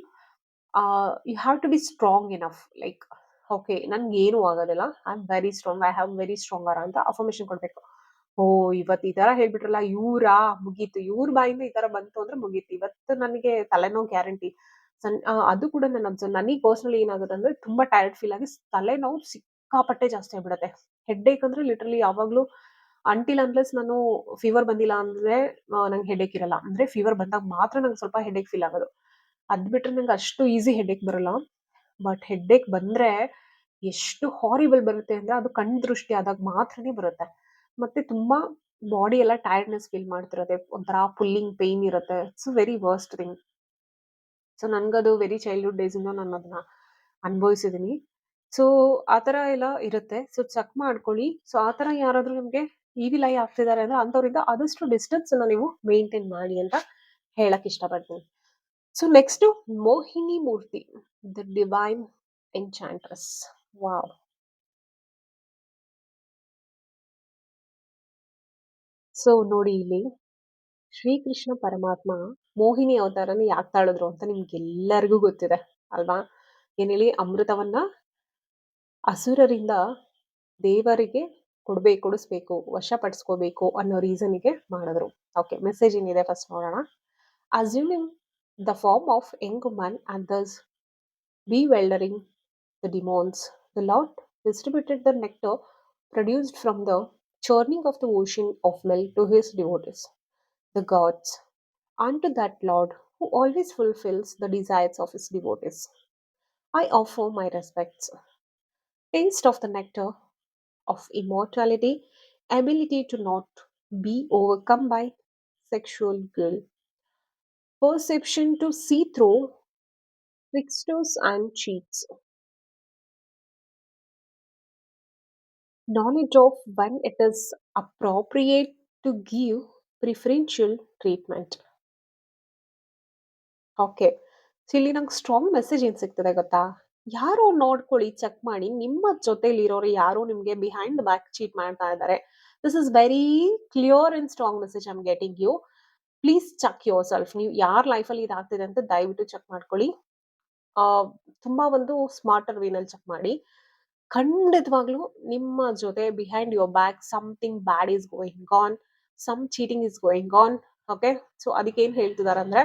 you have to be strong enough. Like okay, ನನ್ಗೆ ಏನು ಆಗೋದಿಲ್ಲ, I am very strong, I have very strong ಅಂತ ಅಫರ್ಮೇಶನ್ ಕೊಡ್ಬೇಕು. ಓ ಇವತ್ತು ಈ ತರ ಹೇಳ್ಬಿಟ್ರಲ್ಲ, ಮುಗೀತು, ಇವ್ರ ಬಾಯಿಂದ ಈ ತರ ಬಂತು ಅಂದ್ರೆ ಮುಗೀತು, ಇವತ್ತು ನನಗೆ ತಲೆನೋವು ಗ್ಯಾರಂಟಿ. ಅದು ಕೂಡ ನನ್ನ ಅಬ್ಸರ್ವ್, ನನಗೆ ಪರ್ಸನಲಿ ಏನಾಗುತ್ತೆ ಅಂದ್ರೆ, ತುಂಬಾ ಟೈರ್ಡ್ ಫೀಲ್ ಆಗಿ ತಲೆನೋವು ಸಿಕ್ಕಾಪಟ್ಟೆ ಜಾಸ್ತಿ ಆಗ್ಬಿಡುತ್ತೆ. ಹೆಡ್ಏಕ್ ಅಂದ್ರೆ ಲಿಟ್ರಲಿ ಯಾವಾಗ್ಲೂ, ಅಂಟಿಲ್ ಅನ್ಲೆಸ್ ನಾನು ಫೀವರ್ ಬಂದಿಲ್ಲ ಅಂದ್ರೆ ನಂಗೆ ಹೆಡ್ಏಕ್ ಇರಲ್ಲ. ಅಂದ್ರೆ ಫೀವರ್ ಬಂದಾಗ ಮಾತ್ರ ನಂಗೆ ಸ್ವಲ್ಪ ಹೆಡ್ಏಕ್ ಫೀಲ್ ಆಗೋದು. ಅದ್ ಬಿಟ್ರೆ ನಂಗೆ ಅಷ್ಟು ಈಸಿ ಹೆಡ್ಏಕ್ ಬರಲ್ಲ. ಬಟ್ ಹೆಡ್ಏಕ್ ಬಂದ್ರೆ ಎಷ್ಟು ಹಾರಿಬಲ್ ಬರುತ್ತೆ ಅಂದ್ರೆ, ಅದು ಕಣ್ ದೃಷ್ಟಿ ಆದಾಗ ಮಾತ್ರನೇ ಬರುತ್ತೆ. ಮತ್ತೆ ತುಂಬಾ ಬಾಡಿ ಎಲ್ಲ ಟೈರ್ಡ್ನೆಸ್ ಫೀಲ್ ಮಾಡ್ತಿರತ್ತೆ, ಒಂಥರ ಪುಲ್ಲಿಂಗ್ ಪೇನ್ ಇರುತ್ತೆ. It's very worst thing. So ನನ್ಗದು ವೆರಿ ಚೈಲ್ಡ್ಹುಡ್ ಡೇಸ್ ಇಂದ ನಾನು ಅದನ್ನ ಅನುಭವಿಸಿದೀನಿ. ಸೊ ಆತರ ಎಲ್ಲ ಇರುತ್ತೆ. ಸೊ ಚೆಕ್ ಮಾಡ್ಕೊಳ್ಳಿ. ಸೊ ಆತರ ಯಾರಾದ್ರೂ ನಿಮ್ಗೆ ಈವಿಲ್ ಐ ಆಗ್ತಿದ್ದಾರೆ ಅಂದ್ರೆ, ಅಂತವ್ರಿಂದ ಆದಷ್ಟು ಡಿಸ್ಟೆನ್ಸ್ ಅನ್ನ ನೀವು ಮೇಂಟೈನ್ ಮಾಡಿ ಅಂತ ಹೇಳಕ್ ಇಷ್ಟಪಡ್ತೀನಿ. So next, Mohini Murthy, the divine enchantress. Wow. So ನೋಡಿ ಇಲ್ಲಿ, ಶ್ರೀಕೃಷ್ಣ ಪರಮಾತ್ಮ ಮೋಹಿನಿ ಅವತಾರನ ಯಾಕೆ ತಾಳಿದ್ರು ಅಂತ ನಿಮ್ಗೆಲ್ಲರಿಗೂ ಗೊತ್ತಿದೆ ಅಲ್ವಾ? ಏನ್ ಹೇಳಿ, ಅಮೃತವನ್ನ ಅಸುರರಿಂದ ದೇವರಿಗೆ ಕೊಡಿಸ್ಬೇಕು, ವಶಪಡಿಸ್ಕೋಬೇಕು ಅನ್ನೋ ರೀಸನ್ಗೆ ಮಾಡಿದ್ರು. ಓಕೆ, ಮೆಸೇಜ್ ಏನಿದೆ ಫಸ್ಟ್ ನೋಡೋಣ. Assuming the form of young woman and thus bewildering the demons, the Lord distributed the nectar produced from the churning of the ocean of milk to his devotees, the gods, unto that Lord who always fulfills the desires of his devotees. I offer my respects. Taste of the nectar of immortality, ability to not be overcome by sexual guilt, perception to see through tricksters and cheats, knowledge of when it is appropriate to give preferential treatment. Okay. So ಇಲ್ಲಿ ನಂಗೆ strong message ಏನ್ ಸಿಗ್ತದೆ ಗೊತ್ತಾ? ಯಾರೋ ನೋಡ್ಕೊಳ್ಳಿ, check ಮಾಡಿ. ನಿಮ್ಮ ಜೊತೆಲಿರೋರು ಯಾರೋ ನಿಮ್ಗೆ ಬಿಹೈಂಡ್ ದ ಬ್ಯಾಕ್ ಚೀಟ್ ಮಾಡ್ತಾ ಇದ್ದಾರೆ. This is very clear and strong message I am getting you. Please check yourself. ನೀವು ಯಾರ ಲೈಫಲ್ಲಿ ಇದಾಗ್ತಿದೆ ಅಂತ ದಯವಿಟ್ಟು ಚೆಕ್ ಮಾಡ್ಕೊಳ್ಳಿ. ಆ, ತುಂಬಾ ಒಂದು ಸ್ಮಾರ್ಟರ್ ವೇನಲ್ಲಿ ಚೆಕ್ ಮಾಡಿ. ಖಂಡಿತವಾಗ್ಲೂ ನಿಮ್ಮ ಜೊತೆ behind your back something bad is going on, some cheating is going on. Okay. So ಅದಕ್ಕೆ ಏನ್ ಹೇಳ್ತಿದಾರೆ ಅಂದ್ರೆ,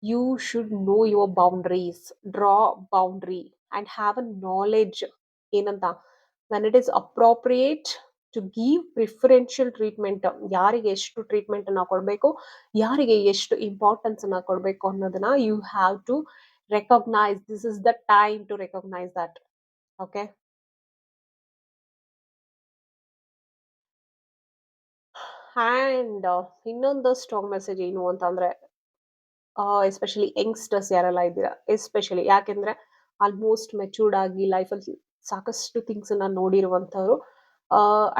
you should know your boundaries, draw boundary, and have a knowledge ಏನಂತ, when it is appropriate to give preferential treatment, ಯಾರಿಗೆ ಎಷ್ಟು treatment ಅನ್ನ ಕೊಡಬೇಕು, ಯಾರಿಗೆ ಎಷ್ಟು ಇಂಪಾರ್ಟೆನ್ಸ್ ಅನ್ನ ಕೊಡಬೇಕು ಅನ್ನೋದನ್ನ you have to recognize. This is the time to recognize that. Okay. And ಇನ್ನೊಂದು ಸ್ಟ್ರಾಂಗ್ ಮೆಸೇಜ್ ಏನು ಅಂತಂದ್ರೆ, ಎಸ್ಪೆಷಲಿ ಯಂಗ್ಸ್ಟರ್ಸ್ ಯಾರೆಲ್ಲ ಇದ್ದೀರಾ, ಎಸ್ಪೆಷಲಿ ಯಾಕೆಂದ್ರೆ ಆಲ್ಮೋಸ್ಟ್ ಮೆಚೂರ್ಡ್ ಆಗಿ ಲೈಫಲ್ಲಿ ಸಾಕಷ್ಟು ಥಿಂಗ್ಸ್ ಅನ್ನ ನೋಡಿರುವಂತವ್ರು,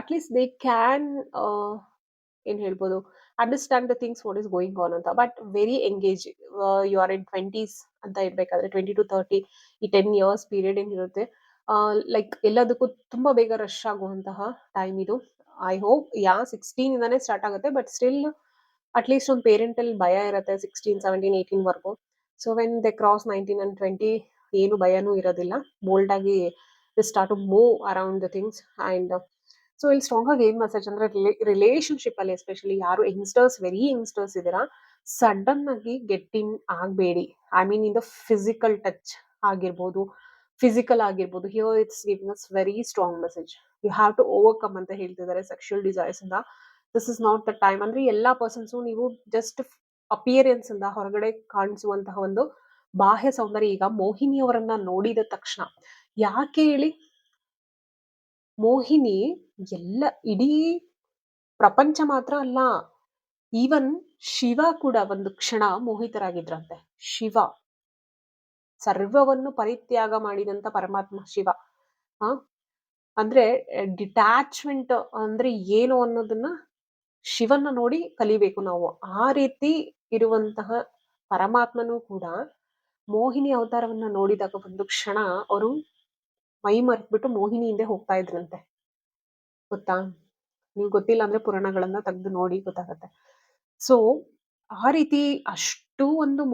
ಅಟ್ಲೀಸ್ಟ್ ದೇ ಕ್ಯಾನ್ ಏನ್ ಹೇಳ್ಬೋದು, understand the things what is going on ಅಂತ. But very engage, you are in 20s ಅಂತ ಇರ್ಬೇಕಾದ್ರೆ 20 to 30 ಈ 10 years ಪೀರಿಯಡ್ ಏನಿರುತ್ತೆ, ಲೈಕ್ ಎಲ್ಲದಕ್ಕೂ ತುಂಬಾ ಬೇಗ ರಶ್ ಆಗುವಂತಹ ಟೈಮ್ ಇದು. ಐ ಹೋಪ್ 16 ಇಂದಾನೇ ಸ್ಟಾರ್ಟ್ ಆಗುತ್ತೆ, ಬಟ್ ಸ್ಟಿಲ್ ಅಟ್ಲೀಸ್ಟ್ ಒಂದು ಪೇರೆಂಟಲ್ ಭಯ ಇರುತ್ತೆ 16, 17, 18 ವರ್ಗು. So when they cross 19 and 20, ಏನು ಭಯನೂ ಇರೋದಿಲ್ಲ. ಬೋಲ್ಡ್ ಆಗಿ start to move around the things. And so ಇಲ್ಲಿ ಸ್ಟ್ರಾಂಗ್ ಆಗಿ ಏನ್ ಮೆಸೇಜ್ ಅಂದ್ರೆ, ರಿಲೇಶನ್ಶಿಪ್ ಅಲ್ಲಿ ಎಸ್ಪೆಷಲಿ ಯಾರು ಯಂಗ್ಸ್ಟರ್ಸ್, ವೆರಿ ಯಂಗ್ಸ್ಟರ್ಸ್ ಇದೀರಾ, ಸಡನ್ ಆಗಿ ಗೆಟ್ ಇನ್ ಆಗ್ಬೇಡಿ. I mean in the physical touch ಆಗಿರ್ಬೋದು, ಫಿಸಿಕಲ್ ಆಗಿರ್ಬೋದು. Here it's giving us very strong message. You have to overcome ಅಂತ ಹೇಳ್ತಿದ್ದಾರೆ ಸೆಕ್ಷುಯಲ್ ಡಿಸೈರ್ಸ್ ಇಂದ. This is not the time. ಅಂದ್ರೆ ಎಲ್ಲಾ ಪರ್ಸನ್ಸು ನೀವು ಜಸ್ಟ್ ಅಪಿಯರೆನ್ಸ್ ಇಂದ ಹೊರಗಡೆ ಕಾಣಿಸುವಂತಹ ಒಂದು ಬಾಹ್ಯ ಸೌಂದರ್ಯ. ಈಗ ಮೋಹಿನಿಯವರನ್ನ ನೋಡಿದ ತಕ್ಷಣ, ಯಾಕೆ ಹೇಳಿ, ಮೋಹಿನಿ ಎಲ್ಲ ಇಡೀ ಪ್ರಪಂಚ ಮಾತ್ರ ಅಲ್ಲ, ಈವನ್ ಶಿವ ಕೂಡ ಒಂದು ಕ್ಷಣ ಮೋಹಿತರಾಗಿದ್ರಂತೆ. ಶಿವ, ಸರ್ವವನ್ನು ಪರಿತ್ಯಾಗ ಮಾಡಿದಂತ ಪರಮಾತ್ಮ ಶಿವ. ಆ ಅಂದ್ರೆ ಡಿಟ್ಯಾಚ್ಮೆಂಟ್ ಅಂದ್ರೆ ಏನು ಅನ್ನೋದನ್ನ ಶಿವನ್ನ ನೋಡಿ ಕಲಿಬೇಕು ನಾವು. ಆ ರೀತಿ ಇರುವಂತಹ ಪರಮಾತ್ಮನೂ ಕೂಡ ಮೋಹಿನಿ ಅವತಾರವನ್ನ ನೋಡಿದಾಗ ಒಂದು ಕ್ಷಣ ಅವರು ಮೈ ಮರೆತ್ಬಿಟ್ಟು ಮೋಹಿನಿ ಹಿಂದೆ ಹೋಗ್ತಾ ಇದ್ರಂತೆ. ಗೊತ್ತಾ? ನೀವು ಗೊತ್ತಿಲ್ಲ ಅಂದ್ರೆ ಪುರಾಣಗಳನ್ನ ತೆಗೆದು ನೋಡಿ ಗೊತ್ತಾಗತ್ತೆ. ಸೊ ಆ ರೀತಿ ಅಷ್ಟು ಒಂದು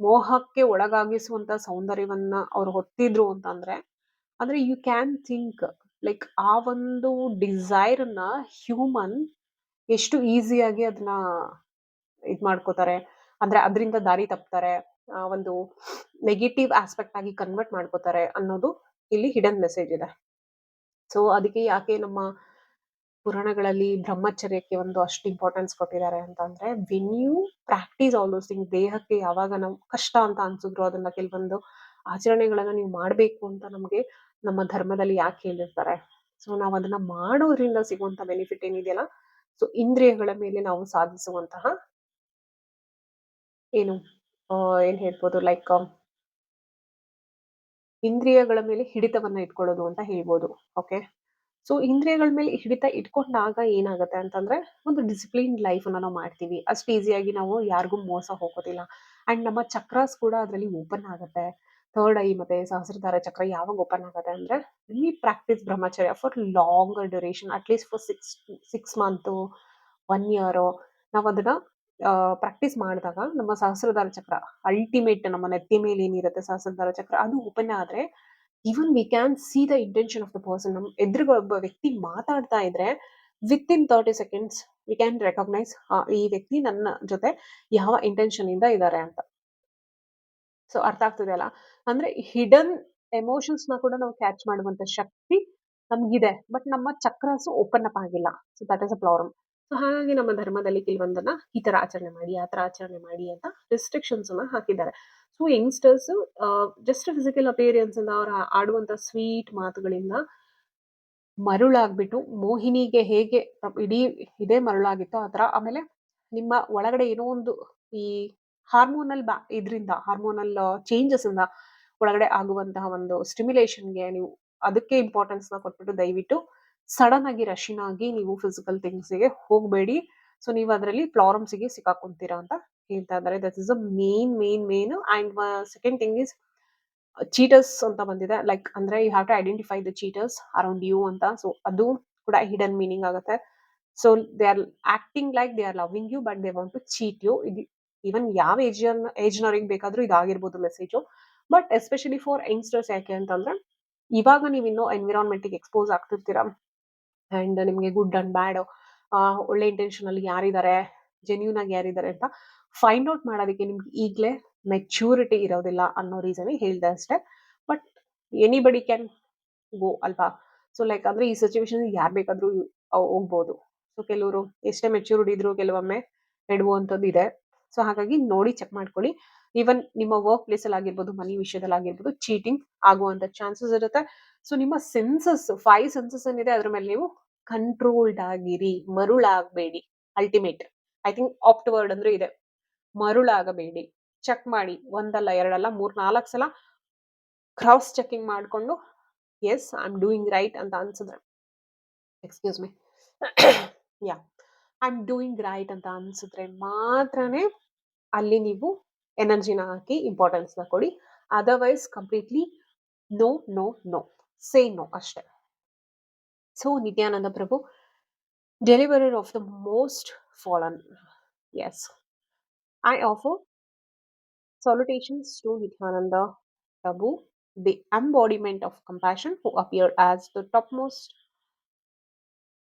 ಮೋಹಕ್ಕೆ ಒಳಗಾಗಿಸುವಂತ ಸೌಂದರ್ಯವನ್ನ ಅವ್ರು ಹೊತ್ತಿದ್ರು ಅಂತಂದ್ರೆ, ಅಂದ್ರೆ ಯು ಕ್ಯಾನ್ ಥಿಂಕ್ ಲೈಕ್ ಆ ಒಂದು ಡಿಸೈರ್ ನ ಹ್ಯೂಮನ್ ಎಷ್ಟು ಈಸಿಯಾಗಿ ಅದನ್ನ ಇದ್ ಮಾಡ್ಕೋತಾರೆ, ಅಂದ್ರೆ ಅದರಿಂದ ದಾರಿ ತಪ್ತಾರೆ, ಒಂದು ನೆಗೆಟಿವ್ ಆಸ್ಪೆಕ್ಟ್ ಆಗಿ ಕನ್ವರ್ಟ್ ಮಾಡ್ಕೋತಾರೆ ಅನ್ನೋದು ಇಲ್ಲಿ ಹಿಡನ್ ಮೆಸೇಜ್ ಇದೆ. ಸೊ ಅದಕ್ಕೆ ಯಾಕೆ ನಮ್ಮ ಪುರಾಣಗಳಲ್ಲಿ ಬ್ರಹ್ಮಚರ್ಯಕ್ಕೆ ಒಂದು ಅಷ್ಟು ಇಂಪಾರ್ಟೆನ್ಸ್ ಕೊಟ್ಟಿದ್ದಾರೆ ಅಂತಂದ್ರೆ, when you practice all those thing, ದೇಹಕ್ಕೆ ಯಾವಾಗ ನಾವು ಕಷ್ಟ ಅಂತ ಅನ್ಸಿದ್ರು ಅದನ್ನ ಕೆಲವೊಂದು ಆಚರಣೆಗಳನ್ನ ನೀವು ಮಾಡ್ಬೇಕು ಅಂತ ನಮ್ಗೆ ನಮ್ಮ ಧರ್ಮದಲ್ಲಿ ಯಾಕೆ ಹೇಳಿರ್ತಾರೆ. ಸೊ ನಾವು ಅದನ್ನ ಮಾಡೋದ್ರಿಂದ ಸಿಗುವಂತ ಬೆನಿಫಿಟ್ ಏನಿದೆಯಲ್ಲ, ಸೊ ಇಂದ್ರಿಯಗಳ ಮೇಲೆ ನಾವು ಸಾಧಿಸುವಂತಹ ಏನು ಏನ್ ಹೇಳ್ಬೋದು, ಲೈಕ್ ಇಂದ್ರಿಯಗಳ ಮೇಲೆ ಹಿಡಿತವನ್ನ ಇಟ್ಕೊಳ್ಳೋದು ಅಂತ ಹೇಳ್ಬೋದು. ಓಕೆ. ಸೊ ಇಂದ್ರಿಯಗಳ ಮೇಲೆ ಹಿಡಿತ ಇಟ್ಕೊಂಡಾಗ ಏನಾಗುತ್ತೆ ಅಂತಂದ್ರೆ, ಒಂದು ಡಿಸಿಪ್ಲಿನ್ ಲೈಫ್ ಅನ್ನ ನಾವು ಮಾಡ್ತೀವಿ. ಅಷ್ಟು ಈಸಿಯಾಗಿ ನಾವು ಯಾರಿಗೂ ಮೋಸ ಹೋಗೋದಿಲ್ಲ. ಅಂಡ್ ನಮ್ಮ ಚಕ್ರಾಸ್ ಕೂಡ ಅದರಲ್ಲಿ ಓಪನ್ ಆಗುತ್ತೆ. ಥರ್ಡ್ ಐ ಮತ್ತೆ ಸಹಸ್ರಧಾರ ಚಕ್ರ ಯಾವಾಗ ಓಪನ್ ಆಗುತ್ತೆ ಅಂದ್ರೆ, ವಿ ಪ್ರಾಕ್ಟೀಸ್ ಬ್ರಹ್ಮಚರ್ಯ for longer duration, at least for 6 months, 1 year ನಾವು ಅದನ್ನ ಪ್ರಾಕ್ಟೀಸ್ ಮಾಡಿದಾಗ ನಮ್ಮ ಸಹಸ್ರಧಾರ ಚಕ್ರ, ಅಲ್ಟಿಮೇಟ್ ನಮ್ಮ ನೆತ್ತಿ ಮೇಲೆ ಏನಿರುತ್ತೆ ಸಹಸ್ರಧಾರ ಚಕ್ರ, ಅದು ಓಪನ್ ಆದ್ರೆ even we can see the intention of the person. ನಮ್ಮ ಎದುರುಗ ಒಬ್ಬ ವ್ಯಕ್ತಿ ಮಾತಾಡ್ತಾ ಇದ್ರೆ with in 30 seconds we can recognise ಈ ವ್ಯಕ್ತಿ ನನ್ನ ಜೊತೆ ಯಾವ ಇಂಟೆನ್ಷನ್ ಇಂದ ಇದ್ದಾರೆ ಅಂತ. ಸೊ ಅರ್ಥ ಆಗ್ತದೆ ಅಲ್ಲ? ಅಂದ್ರೆ ಹಿಡನ್ ಎಮೋಷನ್ಸ್ ನ ಕೂಡ ನಾವು ಕ್ಯಾಚ್ ಮಾಡುವಂತ ಶಕ್ತಿ ನಮ್ಗಿದೆ, ಬಟ್ ನಮ್ಮ ಚಕ್ರಸ್ ಓಪನ್ ಅಪ್ ಆಗಿಲ್ಲ. So that is a problem. So ಹಾಗಾಗಿ ನಮ್ಮ ಧರ್ಮದಲ್ಲಿ ಕೆಲವೊಂದನ್ನ ಈ ತರ ಆಚರಣೆ ಮಾಡಿ, ಆ ತರ ಆಚರಣೆ ಮಾಡಿ ಅಂತ ರೆಸ್ಟ್ರಿಕ್ಷನ್ಸ್ ಅನ್ನ ಹಾಕಿದ್ದಾರೆ. So youngsters just physical appearance ಇಂದ ಅವ್ರ ಆಡುವಂತ ಸ್ವೀಟ್ ಮಾತುಗಳಿಂದ ಮರುಳಾಗ್ಬಿಟ್ಟು, ಮೋಹಿನಿಗೆ ಹೇಗೆ ಇಡೀ ಇದೇ ಮರುಳಾಗಿತ್ತೋ ಆ ತರ, ಆಮೇಲೆ ನಿಮ್ಮ ಒಳಗಡೆ ಏನೋ ಒಂದು ಈ ಹಾರ್ಮೋನಲ್ ಹಾರ್ಮೋನಲ್ ಚೇಂಜಸ್ ಇಂದ ಒಳಗಡೆ ಆಗುವಂತಹ ಒಂದು ಸ್ಟಿಮ್ಯುಲೇಷನ್ಗೆ ನೀವು ಅದಕ್ಕೆ ಇಂಪಾರ್ಟೆನ್ಸ್ ನ ಕೊಟ್ಬಿಟ್ಟು ದಯವಿಟ್ಟು ಸಡನ್ ಆಗಿ ರಶಿನ್ ಆಗಿ ನೀವು ಫಿಸಿಕಲ್ ಥಿಂಗ್ಸ್ಗೆ ಹೋಗಬೇಡಿ. ಸೊ ನೀವು ಅದರಲ್ಲಿ ಪ್ರಾಬ್ಲಮ್ಸ್ಗೆ ಸಿಕ್ಕಾಕೊಂತೀರಾ ಅಂತ ಹೇಳ್ತಾ ಇದ್ದಾರೆ. That is a main and second thing is cheaters ಅಂತ ಬಂದಿದೆ. ಲೈಕ್ ಅಂದ್ರೆ you have to identify the cheaters around you ಅಂತ. ಸೊ ಅದು ಕೂಡ ಹಿಡನ್ ಮೀನಿಂಗ್ ಆಗುತ್ತೆ. So they are acting like they are loving you but they want to cheat you. ಇದು even ಯಾವ ಏಜ್ನವ್ರಿಗೆ ಬೇಕಾದ್ರೂ ಇದಾಗಿರ್ಬೋದು message. But especially for youngsters, ಯಾಕೆ ಅಂತಂದ್ರೆ ಇವಾಗ ನೀವು ಇನ್ನೂ ಎನ್ವಿರಾನ್ಮೆಂಟ್ಗೆ ಎಕ್ಸ್ಪೋಸ್ ಆಗ್ತಿರ್ತೀರಾ ಅಂಡ್ ನಿಮ್ಗೆ ಗುಡ್ ಅಂಡ್ ಬ್ಯಾಡ್, ಒಳ್ಳೆ ಇಂಟೆನ್ಷನ್ ಅಲ್ಲಿ ಯಾರಿದ್ದಾರೆ, ಜೆನ್ಯೂನ್ ಆಗಿ ಯಾರಿದ್ದಾರೆ ಅಂತ ಫೈಂಡ್ ಔಟ್ ಮಾಡೋದಕ್ಕೆ ನಿಮ್ಗೆ ಈಗಲೇ ಮೆಚ್ಯೂರಿಟಿ ಇರೋದಿಲ್ಲ ಅನ್ನೋ ರೀಸನ್ ಹೇಳ್ದೆ ಅಷ್ಟೇ. ಬಟ್ ಎನಿಬಡಿ ಕ್ಯಾನ್ ಗೋ ಅಲ್ವಾ. ಸೊ ಲೈಕ್ ಅಂದ್ರೆ ಈ ಸಿಚುವೇಶನ್ ಯಾರು ಬೇಕಾದ್ರೂ ಹೋಗ್ಬೋದು. ಸೊ ಕೆಲವರು ಎಷ್ಟೇ ಮೆಚ್ಯೂರ್ಡ್ ಇದ್ರು ಕೆಲವೊಮ್ಮೆ ಎಡುವಂಥದ್ದು ಇದೆ. ಸೊ ಹಾಗಾಗಿ ನೋಡಿ ಚೆಕ್ ಮಾಡ್ಕೊಳ್ಳಿ. ಈವನ್ ನಿಮ್ಮ ವರ್ಕ್ ಪ್ಲೇಸ್ ಅಲ್ಲಿ ಆಗಿರ್ಬೋದು, ಮನಿ ವಿಷಯದಲ್ಲಿ ಆಗಿರ್ಬೋದು, ಚೀಟಿಂಗ್ ಆಗುವಂತ ಚಾನ್ಸಸ್ ಇರುತ್ತೆ. ಸೊ ನಿಮ್ಮ ಸೆನ್ಸಸ್ 5 ಸೆನ್ಸಸ್ ಏನಿದೆ ಅದ್ರ ಮೇಲೆ ನೀವು ಕಂಟ್ರೋಲ್ಡ್ ಆಗಿರಿ, ಮರುಳಾಗಬೇಡಿ. Ultimate I think apt word ಅಂದ್ರೆ ಇದೆ, ಮರುಳಾಗಬೇಡಿ. ಚೆಕ್ ಮಾಡಿ, ಒಂದಲ್ಲ ಎರಡಲ್ಲ 3-4 ಸಲ ಕ್ರಾಸ್ ಚೆಕಿಂಗ್ ಮಾಡ್ಕೊಂಡು yes I am doing right ಅಂತ ಅನ್ಸಿದ್ರೆ, excuse me, yeah I am doing right ಅಂತ ಅನ್ಸಿದ್ರೆ ಮಾತ್ರನೇ ಅಲ್ಲಿ ನೀವು ಎನರ್ಜಿನ ಹಾಕಿ ಇಂಪಾರ್ಟೆನ್ಸ್ ನ ಕೊಡಿ. Otherwise completely no no no, say no ಅಷ್ಟೇ. So Nityananda Prabhu, deliverer of the most fallen, yes, I offer salutations to Nityananda Prabhu, the embodiment of compassion, who appeared as the topmost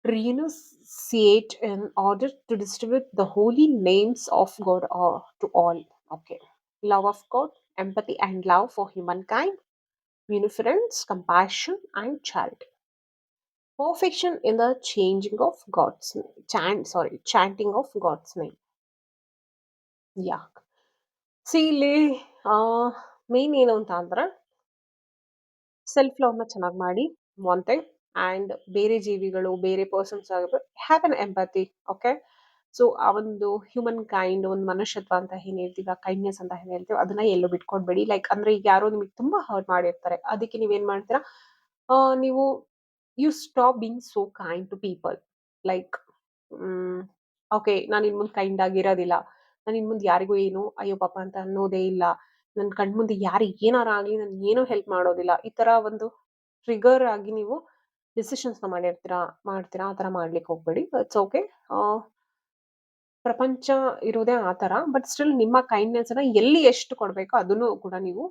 renunciate in order to distribute the holy names of God to all. Okay. Love of God, empathy and love for humankind, munificence, compassion, and charity. Perfection in the changing of God's name. Chanting of God's name. Yeah. C ಇಲ್ಲಿ main ಏನು ಅಂತ ಅಂದ್ರೆ self ಲವ್ನ ಚೆನ್ನಾಗಿ ಮಾಡಿ one thing. And ಬೇರೆ ಜೀವಿಗಳು, ಬೇರೆ persons ಆಗಿರ್ಬೋದು, have an empathy. Okay. So ಆ ಒಂದು ಹ್ಯೂಮನ್ ಕೈಂಡ್, ಒಂದು ಮನುಷ್ಯತ್ವ ಅಂತ ಏನ್ ಹೇಳ್ತೀವಿ, ಕೈಂಡ್ನೆಸ್ ಅಂತ ಏನ್ ಹೇಳ್ತೀವಿ, ಅದನ್ನ ಎಲ್ಲೂ ಬಿಟ್ಕೊಡ್ಬೇಡಿ. ಲೈಕ್ ಅಂದ್ರೆ ಈಗ ಯಾರೋ ನಿಮಗೆ ತುಂಬಾ ಹರ್ಟ್ ಮಾಡಿರ್ತಾರೆ, ಅದಕ್ಕೆ ನೀವೇನ್ ಮಾಡ್ತೀರಾ, ನೀವು you stop being so kind to people. Like okay, ನಾನು ಇನ್ ಮುಂದೆ ಕೈಂಡ್ ಆಗಿರೋದಿಲ್ಲ, ನಾನು ಇನ್ ಮುಂದೆ ಯಾರಿಗೂ ಏನು ಅಯ್ಯೋ ಪಾಪ ಅಂತ ಅನ್ನೋದೇ ಇಲ್ಲ, ನನ್ನ ಕಣ್ಮುಂದೆ ಯಾರಿಗೆ ಏನಾರ ಆಗ್ಲಿ ನಾನು ಏನೂ ಹೆಲ್ಪ್ ಮಾಡೋದಿಲ್ಲ, ಈ ತರ ಒಂದು ಟ್ರಿಗರ್ ಆಗಿ ನೀವು ಡಿಸಿಷನ್ಸ್ ನ ಮಾಡ್ತೀರಾ. ಆ ತರ ಮಾಡ್ಲಿಕ್ಕೆ ಹೋಗ್ಬೇಡಿ. It's okay. ಪ್ರಪಂಚ ಇರೋದೇ ಆ ತರ. ಬಟ್ ಸ್ಟಿಲ್ ನಿಮ್ಮ ಕೈಂಡ್ನೆಸ್ ಅನ್ನ ಎಲ್ಲಿ ಎಷ್ಟು ಕೊಡ್ಬೇಕೋ ಅದನ್ನು ಕೂಡ ನೀವು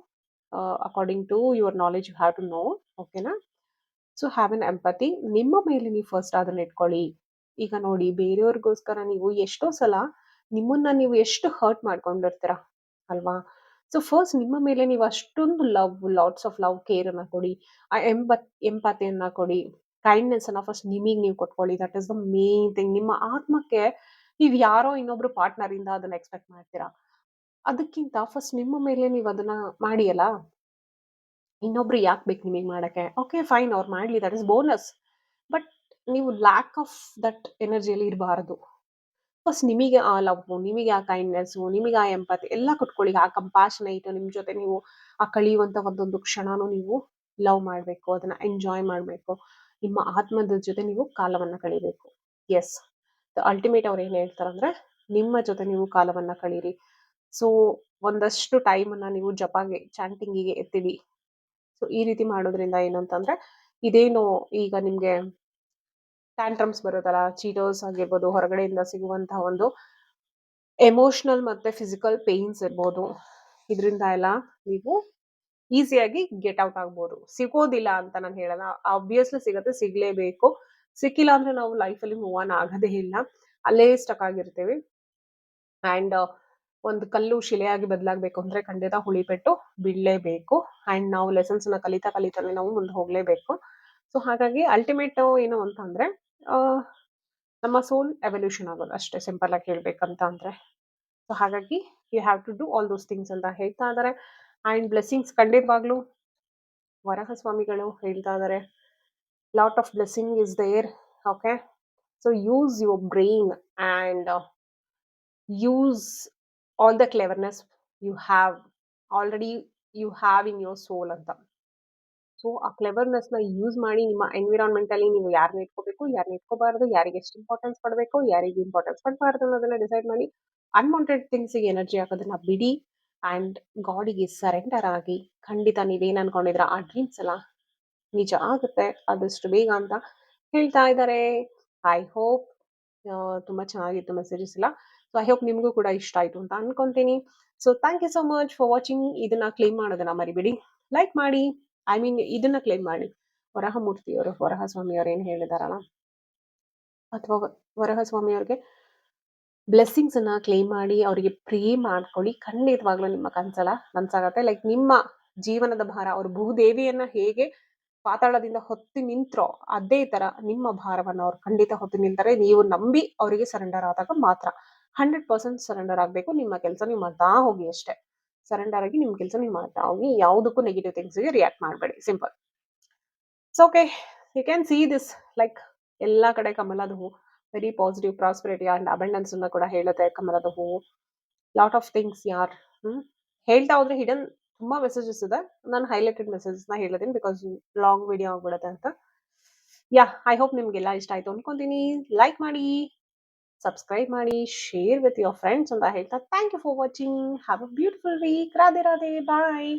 according to your knowledge you have to know. ಓಕೆನಾ. So have an empathy. ನಿಮ್ಮ ಮೇಲೆ ನೀವು ಫಸ್ಟ್ ಅದನ್ನ ಇಟ್ಕೊಳ್ಳಿ. ಈಗ ನೋಡಿ, ಬೇರೆಯವ್ರಿಗೋಸ್ಕರ ನೀವು ಎಷ್ಟೋ ಸಲ ನಿಮ್ಮನ್ನ ನೀವು ಎಷ್ಟು ಹರ್ಟ್ ಮಾಡ್ಕೊಂಡಿರ್ತೀರ ಅಲ್ವಾ. ಸೊ ಫಸ್ಟ್ ನಿಮ್ಮ ಮೇಲೆ ನೀವು ಅಷ್ಟೊಂದು love, lots of love, care ಅನ್ನ ಕೊಡಿ. ಆ ಎಂಪತಿಯನ್ನ ಕೊಡಿ. ಕೈಂಡ್ನೆಸ್ ಅನ್ನ ಫಸ್ಟ್ ನಿಮಗೆ ನೀವು ಕೊಟ್ಕೊಳ್ಳಿ. That is the main thing. ನಿಮ್ಮ ಆತ್ಮಕ್ಕೆ ನೀವು ಯಾರೋ ಇನ್ನೊಬ್ರು ಪಾರ್ಟ್ನರ್ ಇಂದ ಅದನ್ನ ಎಕ್ಸ್ಪೆಕ್ಟ್ ಮಾಡ್ತೀರಾ. ಅದಕ್ಕಿಂತ ಫಸ್ಟ್ ನಿಮ್ಮ ಮೇಲೆ ನೀವು ಅದನ್ನ ಮಾಡಿಯಲ್ಲ, ಇನ್ನೊಬ್ರು ಯಾಕೆ ಬೇಕು ನಿಮಗೆ ಮಾಡಕ್ಕೆ. ಓಕೆ ಫೈನ್, ಅವ್ರು ಮಾಡ್ಲಿ, ದಟ್ ಇಸ್ ಬೋನಸ್. ಬಟ್ ನೀವು ಲ್ಯಾಕ್ ಆಫ್ ದಟ್ ಎನರ್ಜಿಯಲ್ಲಿ ಇರಬಾರದು. ಫಸ್ಟ್ ನಿಮಗೆ ಆ ಲವ್, ನಿಮಗೆ ಆ ಕೈಂಡ್ನೆಸ್, ನಿಮಗೆ ಆ ಎಂಪತಿ ಎಲ್ಲ ಕೊಟ್ಕೊಳ್ಳಿ. ಆ ಕಂಪ್ಯಾಷನೇಟ್ ನಿಮ್ ಜೊತೆ ನೀವು ಆ ಕಳೆಯುವಂತ ಒಂದೊಂದು ಕ್ಷಣನೂ ನೀವು ಲವ್ ಮಾಡಬೇಕು, ಅದನ್ನ ಎಂಜಾಯ್ ಮಾಡಬೇಕು. ನಿಮ್ಮ ಆತ್ಮದ ಜೊತೆ ನೀವು ಕಾಲವನ್ನ ಕಳಿಬೇಕು. ಎಸ್, ಅಲ್ಟಿಮೇಟ್ ಅವ್ರು ಏನ್ ಹೇಳ್ತಾರಂದ್ರೆ ನಿಮ್ಮ ಜೊತೆ ನೀವು ಕಾಲವನ್ನ ಕಳೀರಿ. ಸೊ ಒಂದಷ್ಟು ಟೈಮ್ ಅನ್ನ ನೀವು ಜಪಾಗೆ, ಚಾಂಟಿಂಗಿಗೆ ಎತ್ತಿಡಿ. ಸೊ ಈ ರೀತಿ ಮಾಡೋದ್ರಿಂದ ಏನಂತಂದ್ರೆ, ಇದೇನು ಈಗ ನಿಮ್ಗೆ ಟ್ಯಾಂಟ್ರಮ್ಸ್ ಬರುತ್ತಲ್ಲ, ಚೀಟರ್ಸ್ ಆಗಿರ್ಬೋದು, ಹೊರಗಡೆಯಿಂದ ಸಿಗುವಂತಹ ಒಂದು ಎಮೋಷನಲ್ ಮತ್ತೆ ಫಿಸಿಕಲ್ ಪೇನ್ಸ್ ಇರ್ಬೋದು, ಇದರಿಂದ ಎಲ್ಲ ನೀವು ಈಸಿಯಾಗಿ ಗೆಟ್ ಔಟ್ ಆಗ್ಬೋದು. ಸಿಗೋದಿಲ್ಲ ಅಂತ ನಾನು ಹೇಳಲ್ಲ, ಆಬ್ವಿಯಸ್ಲಿ ಸಿಗತ್ತೆ, ಸಿಗ್ಲೇಬೇಕು. ಸಿಕ್ಕಿಲ್ಲ ಅಂದ್ರೆ ನಾವು ಲೈಫಲ್ಲಿ ಮೂವ್ ಆನ್ ಆಗೋದೇ ಇಲ್ಲ, ಅಲ್ಲೇ ಸ್ಟಕ್ ಆಗಿರ್ತೀವಿ. ಅಂಡ್ ಒಂದು ಕಲ್ಲು ಶಿಲೆಯಾಗಿ ಬದಲಾಗಬೇಕು ಅಂದ್ರೆ ಖಂಡಿತ ಹುಳಿಪೆಟ್ಟು ಬಿಡಲೇಬೇಕು. ಅಂಡ್ ನಾವು ಲೆಸನ್ಸ್ ನ ಕಲಿತಾನೆ ನಾವು ಮುಂದೆ ಹೋಗ್ಲೇಬೇಕು. ಸೊ ಹಾಗಾಗಿ ಅಲ್ಟಿಮೇಟ್ ಏನು ಅಂತಂದ್ರೆ ನಮ್ಮ ಸೋಲ್ ಎವಲ್ಯೂಷನ್ ಆಗೋದು ಅಷ್ಟೇ, ಸಿಂಪಲ್ ಆಗಿ ಹೇಳ್ಬೇಕಂತ ಅಂದ್ರೆ. ಸೊ ಹಾಗಾಗಿ you have to do all those things ಅಂತ ಹೇಳ್ತಾ ಇದಾರೆ. ಅಂಡ್ ಬ್ಲೆಸ್ಸಿಂಗ್ಸ್ ಖಂಡಿತವಾಗ್ಲೂ ವರಹ ಸ್ವಾಮಿಗಳು ಹೇಳ್ತಾ ಇದಾರೆ, lot of blessing is there. Okay. So use your brain and use all the cleverness you have already you have in your soul ಅಂತ. So ಆ ಕ್ಲೆವರ್ನೆಸ್ನ use ಮಾಡಿ ನಿಮ್ಮ ಎನ್ವಿರಾನ್ಮೆಂಟ್ ಅಲ್ಲಿ ನೀವು ಯಾರನ್ನ ಇಟ್ಕೋಬೇಕು, ಯಾರನ್ನ ಇಟ್ಕೋಬಾರ್ದು, ಯಾರಿಗೆ ಎಷ್ಟು ಇಂಪಾರ್ಟೆನ್ಸ್ ಕೊಡಬೇಕು, ಯಾರಿಗೆ ಇಂಪಾರ್ಟೆನ್ಸ್ ಕೊಡಬಾರ್ದು ಅನ್ನೋದನ್ನ ಡಿಸೈಡ್ ಮಾಡಿ ಅನ್ವಾಂಟೆಡ್ ಥಿಂಗ್ಸಿಗೆ ಎನರ್ಜಿ ಹಾಕೋದನ್ನ ಬಿಡಿ ಆ್ಯಂಡ್ ಗಾಡಿಗೆ ಸರೆಂಡರ್ ಆಗಿ ಖಂಡಿತ ನೀವೇನು ಅನ್ಕೊಂಡಿದ್ರ ಆ ಡ್ರೀಮ್ಸ್ ಎಲ್ಲ ನಿಜ ಆಗುತ್ತೆ ಆದಷ್ಟು ಬೇಗ ಅಂತ ಹೇಳ್ತಾ ಇದ್ದಾರೆ. ಐ ಹೋಪ್ ತುಂಬ ಚೆನ್ನಾಗಿತ್ತು ಮೆಸೇಜಸ್ ಎಲ್ಲ. ಸೊ ಐ ಹೋಪ್ ನಿಮಗೂ ಕೂಡ ಇಷ್ಟ ಆಯಿತು ಅಂತ ಅನ್ಕೊಂತೀನಿ. So thank you so much for watching. ಇದನ್ನ ಕ್ಲೇಮ್ ಮಾಡೋದನ್ನ ಮರಿಬೇಡಿ, ಲೈಕ್ ಮಾಡಿ. ಐ ಮೀನ್ ಇದನ್ನ ಕ್ಲೇಮ್ ಮಾಡಿ, ವರಹಮೂರ್ತಿಯವರು ವರಹಸ್ವಾಮಿಯವರು ಏನು ಹೇಳಿದಾರಲ್ಲ, ಅಥವಾ ವರಹಸ್ವಾಮಿಯವ್ರಿಗೆ ಬ್ಲೆಸ್ಸಿಂಗ್ಸ್ ಅನ್ನ ಕ್ಲೇಮ್ ಮಾಡಿ ಅವರಿಗೆ ಪ್ರೇ ಮಾಡ್ಕೊಳ್ಳಿ. ಖಂಡಿತವಾಗ್ಲೂ ನಿಮ್ಮ ಕನ್ಸಲ್ಲ ನನ್ಸಾಗತ್ತೆ. ಲೈಕ್ ನಿಮ್ಮ ಜೀವನದ ಭಾರ ಅವರು ಭೂದೇವಿಯನ್ನ ಹೇಗೆ ಪಾತಾಳದಿಂದ ಹೊತ್ತಿ ನಿಂತ್ರೋ ಅದೇ ತರ ನಿಮ್ಮ ಭಾರವನ್ನು ಅವ್ರು ಖಂಡಿತ ಹೊತ್ತು ನಿಲ್ತಾರೆ. ನೀವು ನಂಬಿ ಅವರಿಗೆ ಸರೆಂಡರ್ ಆದಾಗ ಮಾತ್ರ. 100% ಸರೆಂಡರ್ ಆಗಬೇಕು. ನಿಮ್ಮ ಕೆಲಸ ನೀವು ಮಾಡ್ತಾ ಹೋಗಿ ಅಷ್ಟೇ. ಸರೆಂಡರ್ ಆಗಿ ನಿಮ್ಮ ಕೆಲಸ ನೀವು ಮಾಡ್ತಾ ಹೋಗಿ. ಯಾವುದಕ್ಕೂ ನೆಗೆಟಿವ್ ಥಿಂಗ್ಸ್ಗೆ ರಿಯಾಕ್ಟ್ ಮಾಡಬೇಡಿ. Simple. So okay, you can see this like ಎಲ್ಲ ಕಡೆ ಕಮಲದ ಹೂವು very positive prosperity and abundance ಅನ್ನ ಕೂಡ ಹೇಳುತ್ತೆ ಕಮಲದ ಹೂವು. ಲಾಟ್ ಆಫ್ ಥಿಂಗ್ಸ್ ಯಾರ್ ಹೇಳ್ತಾ ಹೋದ್ರೆ ಹಿಡನ್ ತುಂಬಾ ಮೆಸೇಜಸ್ ಇದೆ. ನಾನು ಹೈಲೈಟೆಡ್ ಮೆಸೇಜಸ್ನ ಹೇಳಿದ್ದೀನಿ ಬಿಕಾಸ್ ಲಾಂಗ್ ವಿಡಿಯೋ ಆಗ್ಬಿಡುತ್ತೆ ಅಂತ. ಯಾ, ಐ ಹೋಪ್ ನಿಮ್ಗೆಲ್ಲ ಇಷ್ಟ ಆಯ್ತು ಅನ್ಕೊಂತೀನಿ. ಲೈಕ್ ಮಾಡಿ, ಸಬ್ಸ್ಕ್ರೈಬ್ ಮಾಡಿ, ಶೇರ್ ವಿತ್ ಯುವರ್ ಫ್ರೆಂಡ್ಸ್ ಅಂತ ಹೇಳ್ತಾ thank you for watching. Have a beautiful week. Radhe Radhe, bye.